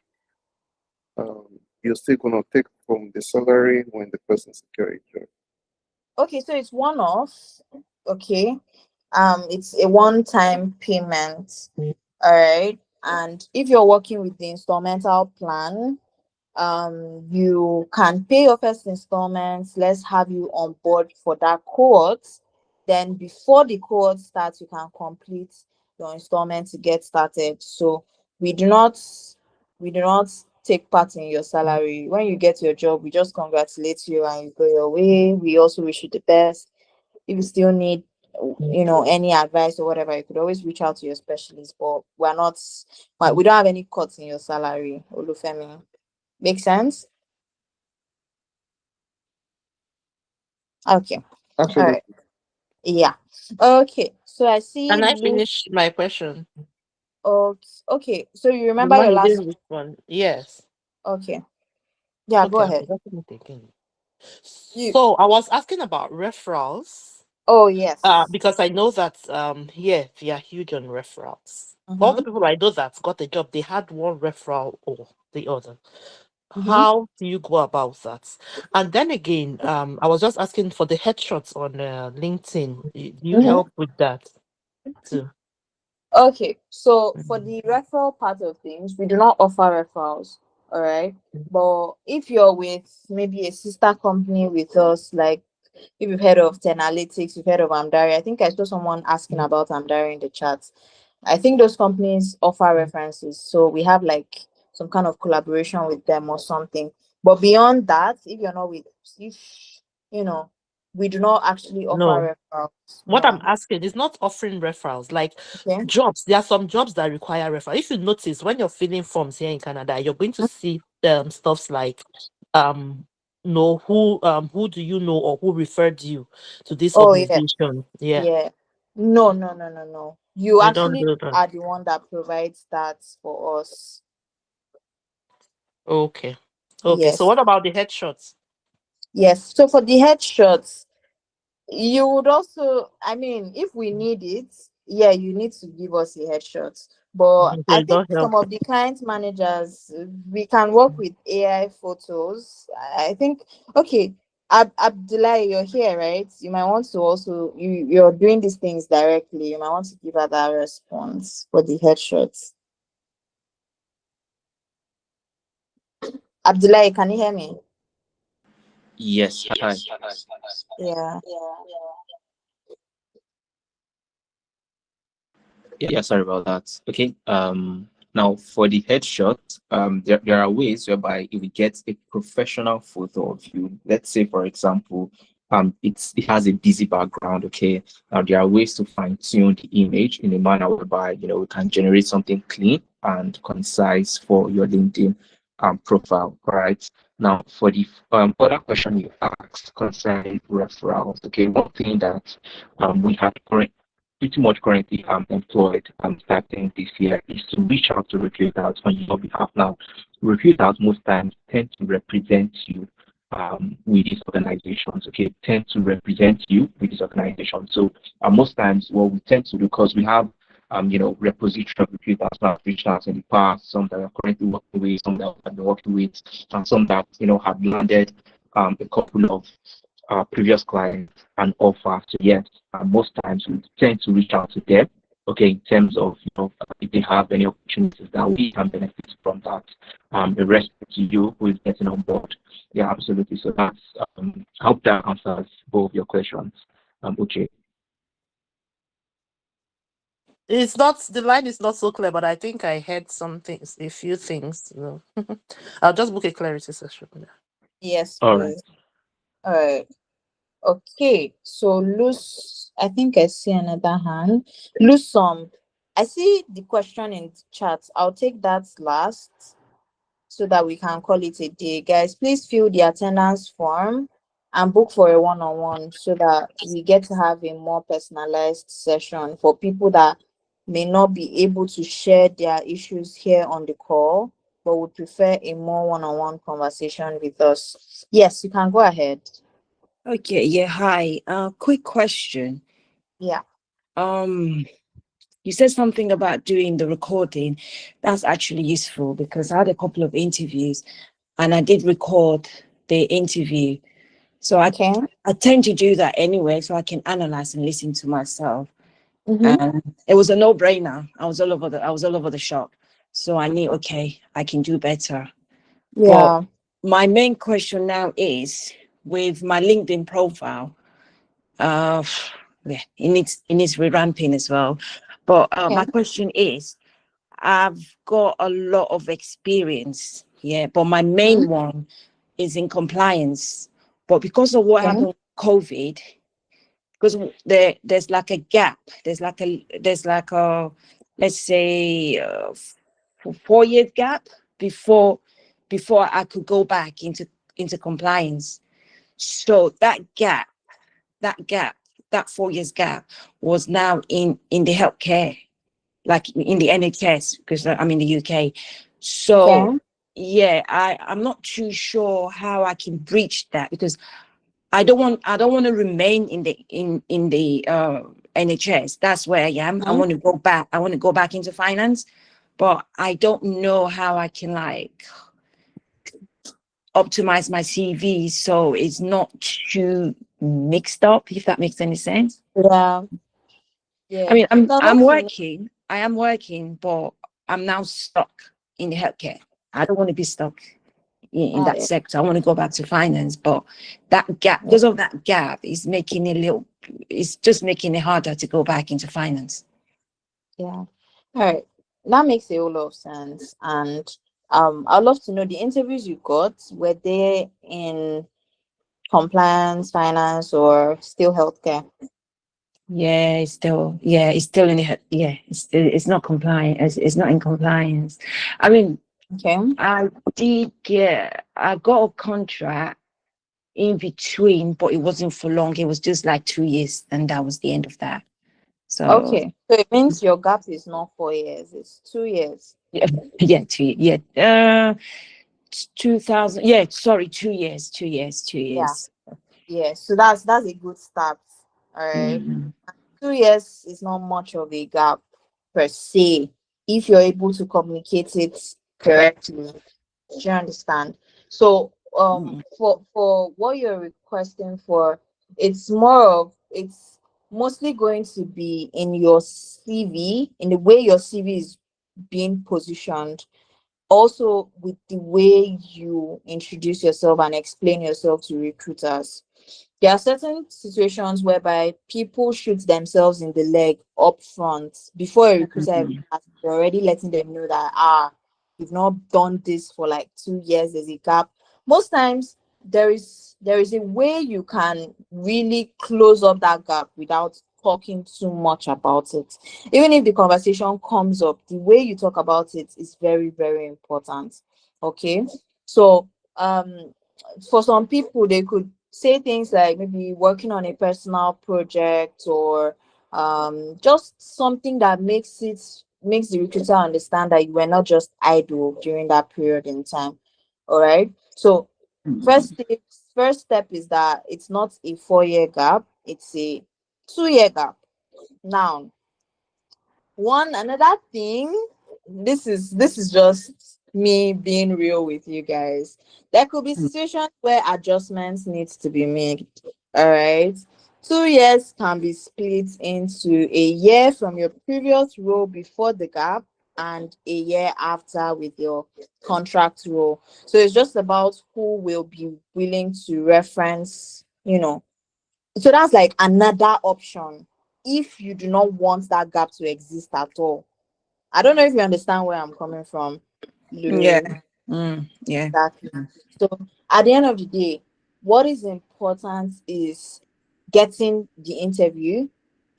Oh, you're still gonna take from the salary when the person secure a job. okay. So it's one off. Okay. It's a one-time payment. All right. And if you're working with the installmental plan, you can pay your first installments. Let's have you on board for that cohort. Then before the cohort starts, you can complete your installment to get started. So we do not we do not take part in your salary. When you get your job, we just congratulate you and you go your way. We also wish you the best. If you still need any advice or whatever, you could always reach out to your specialist. But we don't have any cuts in your salary, Olufemi. Make sense? Okay. All right. Absolutely. Yeah. Okay. So I see Can I Luke. finish my question? Okay. Okay. So you The remember one your you last. didn't respond. Yes. Okay. Yeah, go Okay, I'm ahead. forgetting it again. You. So I was asking about referrals. Oh, yes. Because I know that yeah, they are huge on referrals. All the Mm-hmm. people I know that got a job, they had one referral or the other. Mm-hmm. How do you go about that? And then again, I was just asking for the headshots on LinkedIn. Do you Mm-hmm. help with that too? Okay. So for Mhm. the referral part of things, we do not offer referrals. All right. But if you're with maybe a sister company with us, like if you've heard of Tenalytics, you've heard of Amdari. I think I saw someone asking about Amdari in the chat. I think those companies offer references. So we have like some kind of collaboration with them or something. But beyond that, if you're not with, if you know, we do not actually No. offer referrals. What I'm No. asking is not offering referrals, like Okay. jobs. There are some jobs that require referral. If you notice, when you're filling forms here in Canada, you're going to see stuffs like um who do you know or who referred you to this Oh yeah. organization. Yeah, Yeah. No, no, no, no, no. You you don't actually do that. are the one that provides that for us. Okay. Okay. So Yes. what about the headshots? Yes. So for the headshots, you would also, I mean, if we need it, yeah, you need to give us a headshot. But So I it think don't help. some of the client managers, we can work with AI photos. I think, okay, Abdullah, you're here, right? You might want to also, you're doing these things directly. You might want to give her that response for the headshots. Abdullah, can you hear me? Yes, hi. Yeah. Yeah, sorry about that. Okay. Now for the headshot, there are ways whereby if we get a professional photo of you, let's say for example, it has a busy background. Okay. Now there are ways to fine tune the image in a manner whereby we can generate something clean and concise for your LinkedIn profile. All right. Now for the other question you asked concerning referrals, okay, one thing that we had pretty much currently employed starting this year is to reach out to recruiters on your behalf. Now, recruiters most times tend to represent you with these organizations, okay, tend to represent you with these organizations. So most times what we tend to do, because we have repository of recruiters that have reached out in the past, some that are currently working with, some that have been working with, and some that have landed a couple of previous clients and offer. So yes, most times we tend to reach out to them, okay, in terms of, if they have any opportunities that we can benefit from that, the rest to you who is getting on board. Yeah, absolutely. So that's, I hope that answers both your questions, Uche. It's not, the line is not so clear, but I think I heard some things, a few things. I'll just book a clarity session. Yes, All right. please. All right. Okay. So Luz, I think I see another hand. Luz, I see the question in the chat. I'll take that last so that we can call it a day. Guys, please fill the attendance form and book for a one-on-one so that we get to have a more personalized session for people that may not be able to share their issues here on the call, but would prefer a more one-on-one conversation with us. Yes, you can go ahead. Okay, yeah, hi. Quick question. Yeah. You said something about doing the recording. That's actually useful because I had a couple of interviews and I did record the interview. So I tend to do that anyway, so I can analyze and listen to myself. And it was a no-brainer. I was all over the shop. So I knew, okay, I can do better. Yeah. But my main question now is with my LinkedIn profile, yeah, it needs revamping as well. But my question is, I've got a lot of experience, yeah, but my main one is in compliance. But because of what happened with COVID, because there's like a gap, there's like a let's say 4 years gap before I could go back into compliance. So that 4 years gap was now in the healthcare, like in the NHS, because I'm in the UK. So yeah, I'm not too sure how I can breach that, because I don't want to remain in the NHS. That's where I am. I want to go back. I want to go back into finance, but I don't know how I can like optimize my CV so it's not too mixed up, if that makes any sense. Yeah. I mean, I'm working. I am working, but I'm now stuck in the healthcare. I don't want to be stuck in that sector. I want to go back to finance, but that gap, because of that gap, is making it's just making it harder to go back into finance. Yeah. All right. That makes a whole lot of sense. And I'd love to know the interviews you got, were they in compliance, finance, or still healthcare? Yeah, it's still in it's not compliant. It's not in compliance. I mean, I got a contract in between, but it wasn't for long. It was just like 2 years, and that was the end of that. So so it means your gap is not 4 years, it's 2 years. yeah 2000 yeah, sorry, 2 years. Yeah, so that's a good start. All right. 2 years is not much of a gap per se if you're able to communicate it correctly. Do you understand? So for what you're requesting for, it's mostly going to be in your CV, in the way your CV is being positioned, also with the way you introduce yourself and explain yourself to recruiters. There are certain situations whereby people shoot themselves in the leg up front before a recruiter even asks. You're already letting them know that you've not done this for like 2 years, there's a gap. Most times there is a way you can really close up that gap without talking too much about it. Even if the conversation comes up, the way you talk about it is very, very important. Okay. So for some people, they could say things like maybe working on a personal project, or just something that makes the recruiter understand that you were not just idle during that period in time. All right. So first step is that it's not a 4-year gap, it's a 2-year gap. Now, another thing, this is just me being real with you guys. There could be situations where adjustments needs to be made. All right. 2 years can be split into a year from your previous role before the gap and a year after with your contract role. So it's just about who will be willing to reference, So that's like another option if you do not want that gap to exist at all. I don't know if you understand where I'm coming from, Yeah. Lulu. Yeah. Exactly. So at the end of the day, what is important is getting the interview,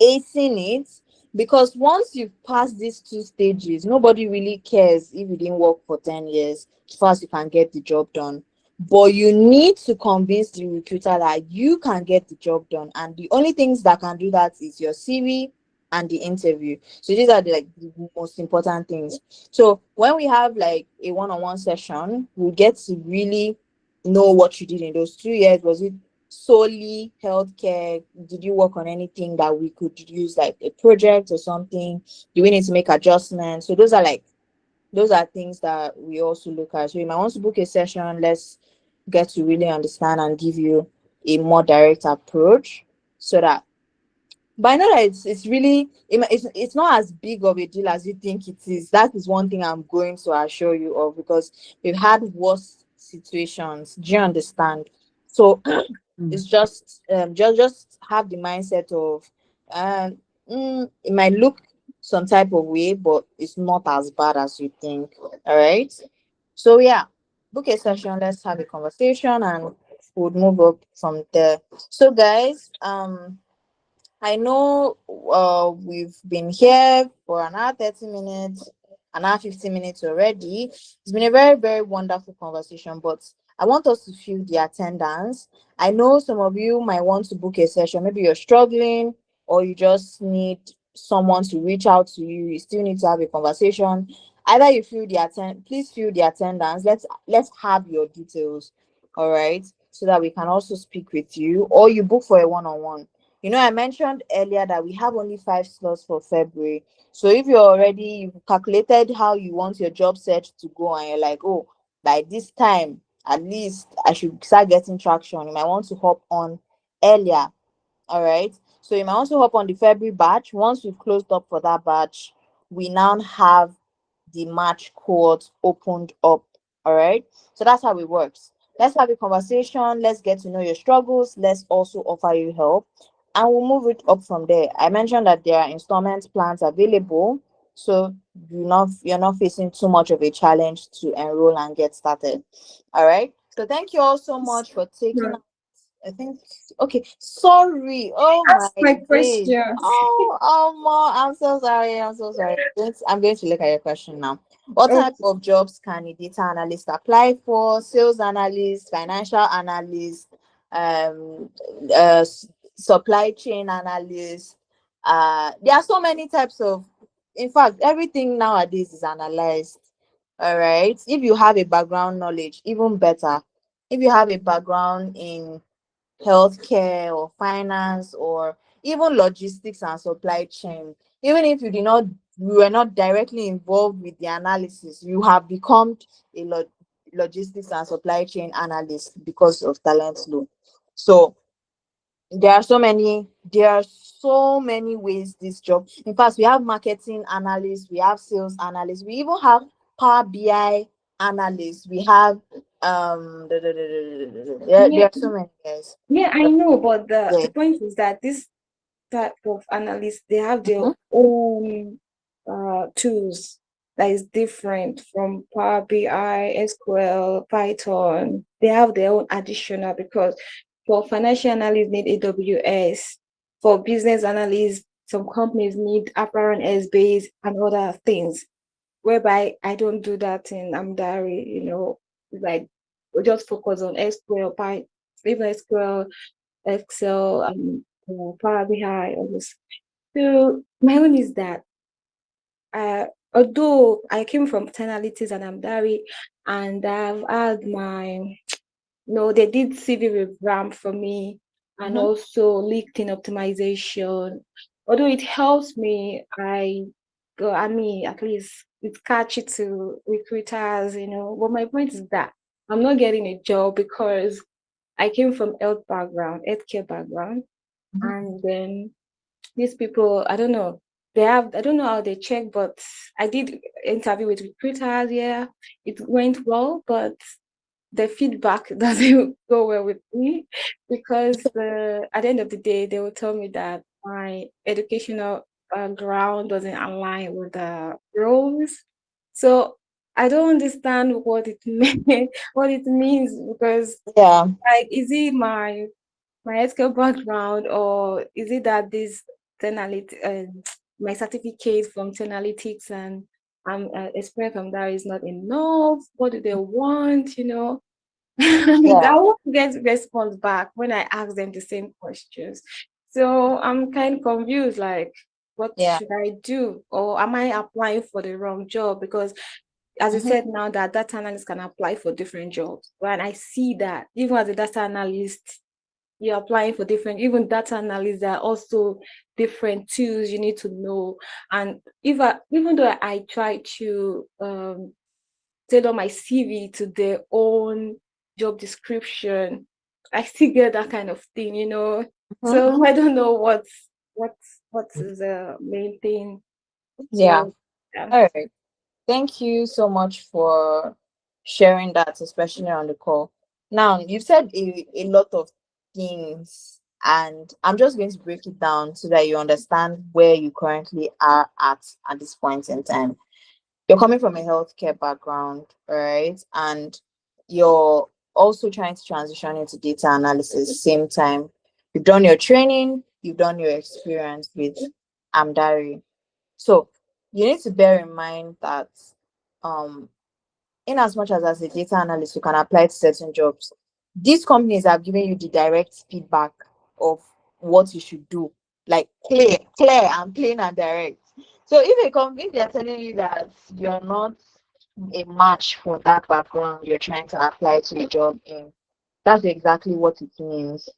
acing it, because once you've passed these 2 stages, nobody really cares if you didn't work for 10 years, as far as you can get the job done. But you need to convince the recruiter that you can get the job done. And the only things that can do that is your CV and the interview. So these are the most important things. So when we have like a one-on-one session, we get to really know what you did in those 2 years. Was it solely healthcare? Did you work on anything that we could use, like a project or something? Do we need to make adjustments? So those are things that we also look at. So you might want to book a session. Let's get to really understand and give you a more direct approach, so that, but I know that it's really it's not as big of a deal as you think it is. That is one thing I'm going to assure you of, because we've had worse situations. Do you understand? So it's just have the mindset of it might look some type of way, but it's not as bad as you think. All right. So yeah, book a session. Let's have a conversation, and we'll move up from there. So guys, I know we've been here for an hour 30 minutes, an hour 15 minutes already. It's been a very, very wonderful conversation, but I want us to feel the attendance. I know some of you might want to book a session. Maybe you're struggling, or you just need someone to reach out to you. You still need to have a conversation. Either you feel please fill the attendance. Let's have your details, all right, so that we can also speak with you, or you book for a one-on-one. I mentioned earlier that we have only 5 slots for February. So if you've calculated how you want your job search to go, and you're like, oh, by this time, at least I should start getting traction, you might want to hop on earlier. All right. So you might also hop on the February batch. Once we've closed up for that batch, we now have the March cohort opened up. All right. So that's how it works. Let's have a conversation. Let's get to know your struggles. Let's also offer you help, and we'll move it up from there. I mentioned that there are installment plans available, so you're not facing too much of a challenge to enroll and get started. All right. So thank you all so much for taking. I think, okay. Sorry. Oh Ask my my days. question. I'm so sorry. I'm so sorry. I'm going to look at your question now. What Okay. type of jobs can a data analyst apply for? Sales analyst, financial analyst, um, supply chain analyst. There are so many types of. In fact, everything nowadays is analyzed. All right. If you have a background knowledge, even better. If you have a background in healthcare or finance or even logistics and supply chain, even if you were not directly involved with the analysis, you have become a logistics and supply chain analyst because of talent flow. So there are so many ways this job. In fact, we have marketing analysts, we have sales analysts, we even have Power BI analysts, we have there Yeah, are so many guys. yeah, I know, but the Yeah. the point is that this type of analysts, they have their Mhm. own tools that is different from Power BI, SQL, Python. They have their own additional, because for financial analysts need AWS. For business analysts, some companies need Apparent S-Base and other things, whereby I don't do that in Amdari, like we just focus on SQL, even SQL, Excel, Power BI, all this. So my own is that although I came from Analytics and Amdari, and I've had my, they did CV revamp for me, and Mhm. also LinkedIn optimization. Although it helps me, at least it's catchy to recruiters, But my point is that I'm not getting a job because I came from healthcare background. And then these people, I don't know, I don't know how they check, but I did interview with recruiters. Yeah, it went well, but the feedback doesn't go well with me because at the end of the day, they will tell me that my educational background doesn't align with the roles. So I don't understand what it means, what it means because Yeah. like, is it my healthcare background, or is it that this my certificate from Tenalytics and experience from that is not enough? What do they want? And I Yeah. won't get response back when I ask them the same questions. So I'm kind of confused, like, what Yeah. should I do? Or am I applying for the wrong job? Because as you Mhm. said now that data analysts can apply for different jobs. When I see that, even as a data analyst, you're applying for different, even data analysts, there are also different tools you need to know. And even though I try to tailor my CV to their own job description, I still get that kind of thing. So I don't know what is the main thing. Yeah. So yeah. All right. Thank you so much for sharing that, especially on the call. Now, you've said a lot of things, and I'm just going to break it down so that you understand where you currently are at this point in time. You're coming from a healthcare background, right? And you're also trying to transition into data analysis same time. You've done your training, you've done your experience with Amdari. So you need to bear in mind that um in as much as a data analyst you can apply to certain jobs, these companies have given you the direct feedback of what you should do, like clear and plain and direct. So if a company, they're telling you that you're not a match for that background you're trying to apply to a job in, that's exactly what it means.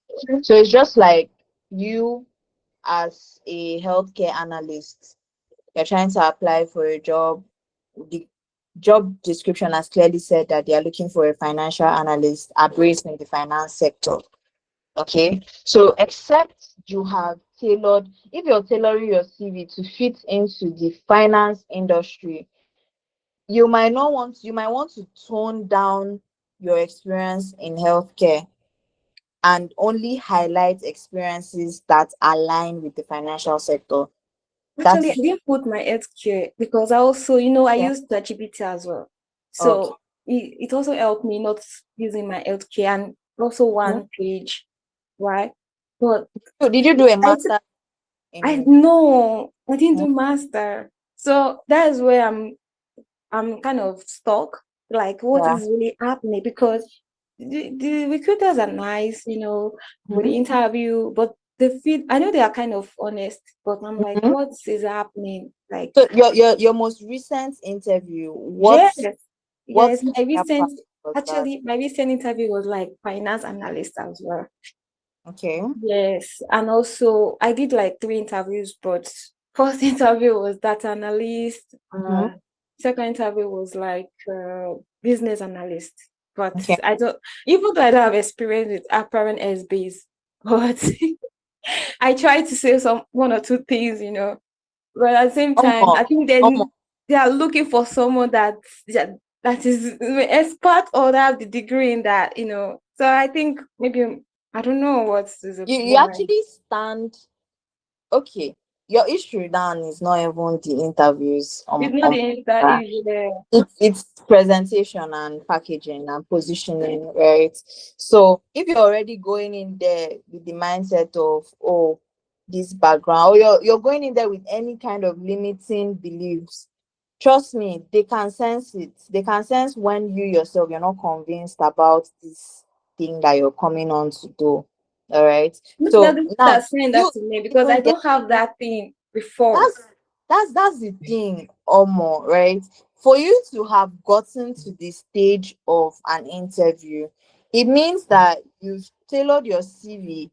So it's just like you, as a healthcare analyst, you're trying to apply for a job. The job description has clearly said that they are looking for a financial analyst operating in the finance sector. Okay, so except you have tailored, if you're tailoring your CV to fit into the finance industry, you might want to tone down your experience in healthcare and only highlight experiences that align with the financial sector. Actually, I That's didn't put my healthcare because I also, I yeah. use ChatGPT as well. Okay. So it also helped me not using my healthcare and also Mhm. one page, right? But So did you do a I master I in no, I didn't Mhm. do master. So that is where I'm kind of stuck. Like, what Yeah. is really happening? Because the recruiters are nice, with the Mhm. interview, but the feed, I know they are kind of honest, but I'm like, Mhm. what is happening? Like, So your most recent interview, yes, what yes, career path was that? my recent interview was like finance analyst as well. Okay. Yes, and also I did like three interviews, but first interview was data analyst. Mhm. Second interview was like business analyst. But Okay. I don't, even though I don't have experience with apparent S-base, but I tried to say some one or two things. But at the same time, Omo, I think omo. then they are looking for someone that is expert or that have the degree in that. So I think maybe I don't know You why. actually stand okay. Your issue down is not even the interviews It's not that uh, easy there. it's presentation and packaging and positioning, right? So if you're already going in there with the mindset of, oh, this background, or you're going in there with any kind of limiting beliefs, trust me, they can sense it. They can sense when you yourself, you're not convinced about this thing that you're coming on to do. All right. Look at So the now that saying that you to me because I even get don't have that thing before. that's that's the thing, or more, right? For you to have gotten to the stage of an interview, it means that you've tailored your CV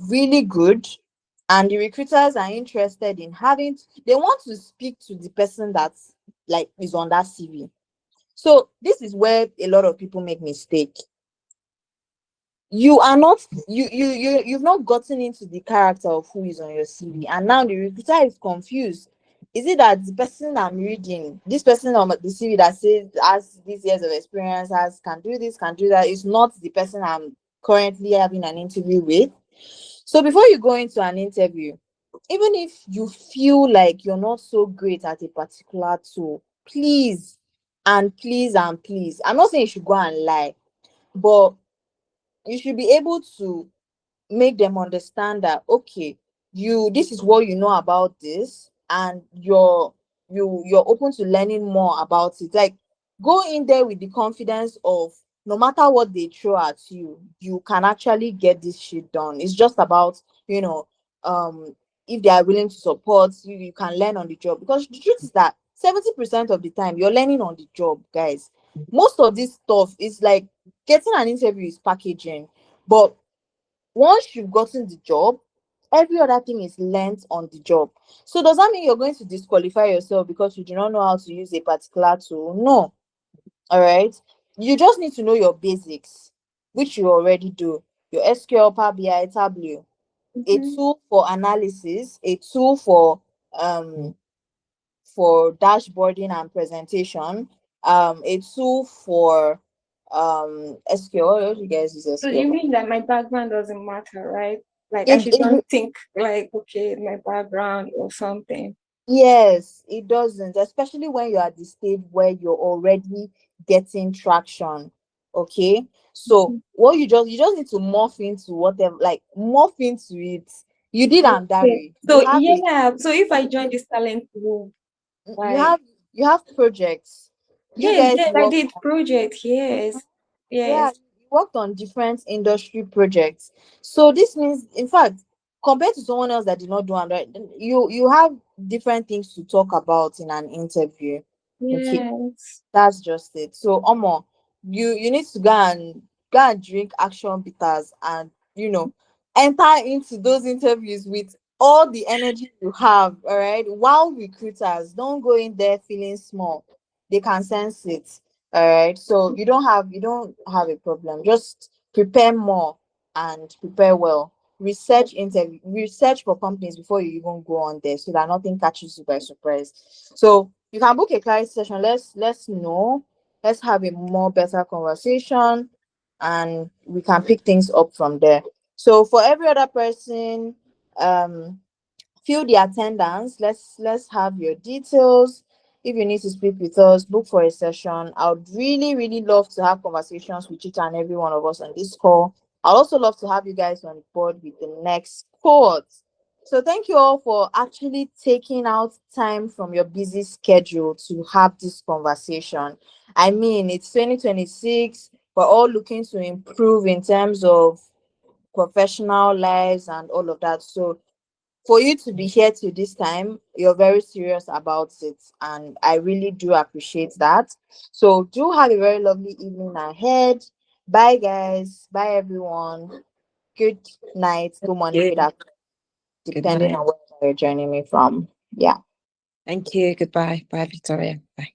really good, and the recruiters are interested in they want to speak to the person that's like is on that CV. So this is where a lot of people make mistake. you are not you've not gotten into the character of who is on your CV, and now the recruiter is confused. Is it that the person I'm reading, this person on the CV that says has these years of experience, has can do this, can do that, is not the person I'm currently having an interview with? So before you go into an interview, even if you feel like you're not so great at a particular tool, please and please and please, I'm not saying you should go and lie, but you should be able to make them understand that, okay, this is what you know about this, and you're open to learning more about it. Like, go in there with the confidence of, no matter what they throw at you, you can actually get this shit done. It's just about, you know, if they are willing to support you, you can learn on the job. Because the truth is that 70% of the time you're learning on the job, guys. Most of this stuff is like, getting an interview is packaging, but once you've gotten the job, every other thing is learned on the job. So does that mean you're going to disqualify yourself because you do not know how to use a particular tool? No. All right. You just need to know your basics, which you already do. Your SQL, Power BI, Tableau, a tool for analysis, a tool for dashboarding and presentation, a tool for SQL. What do you guys use So you SQL? mean that my background doesn't matter, right? Like I should don't think like, okay, my background or something. Yes, it doesn't, especially when you're at the stage where you're already getting traction. Okay. So what you just need to morph into whatever, like morph into it. You did Okay. Andari. So You have yeah, so if I join this talent group, you like have projects. You yes, guys yes, I work did project, yes. yeah, Yes. you worked on different industry projects. So this means, in fact, compared to someone else that did not do Android, you have different things to talk about in an interview. Okay. Yes. That's just it. So Omo, you need to go and drink action bitters, and enter into those interviews with all the energy you have. All right. While recruiters don't go in there feeling small, they can sense it. All right. So you don't have a problem. Just prepare more and prepare well. Research for companies before you even go on there, so that nothing catches you by surprise. So you can book a clarity session. Let's know. Let's have a more better conversation, and we can pick things up from there. So for every other person, fill the attendance. Let's have your details. If you need to speak with us, book for a session. I would really, really love to have conversations with each and every one of us on this call. I'd also love to have you guys on board with the next cohort. So thank you all for actually taking out time from your busy schedule to have this conversation. I mean, it's 2026. We're all looking to improve in terms of professional lives and all of that. So for you to be here to this time, you're very serious about it, and I really do appreciate that. So do have a very lovely evening ahead. Bye guys. Bye everyone. Good night, good morning, good Yeah. afternoon, Good depending night. on where you're joining me from. Yeah. Thank you. Goodbye. Bye, Victoria. Bye.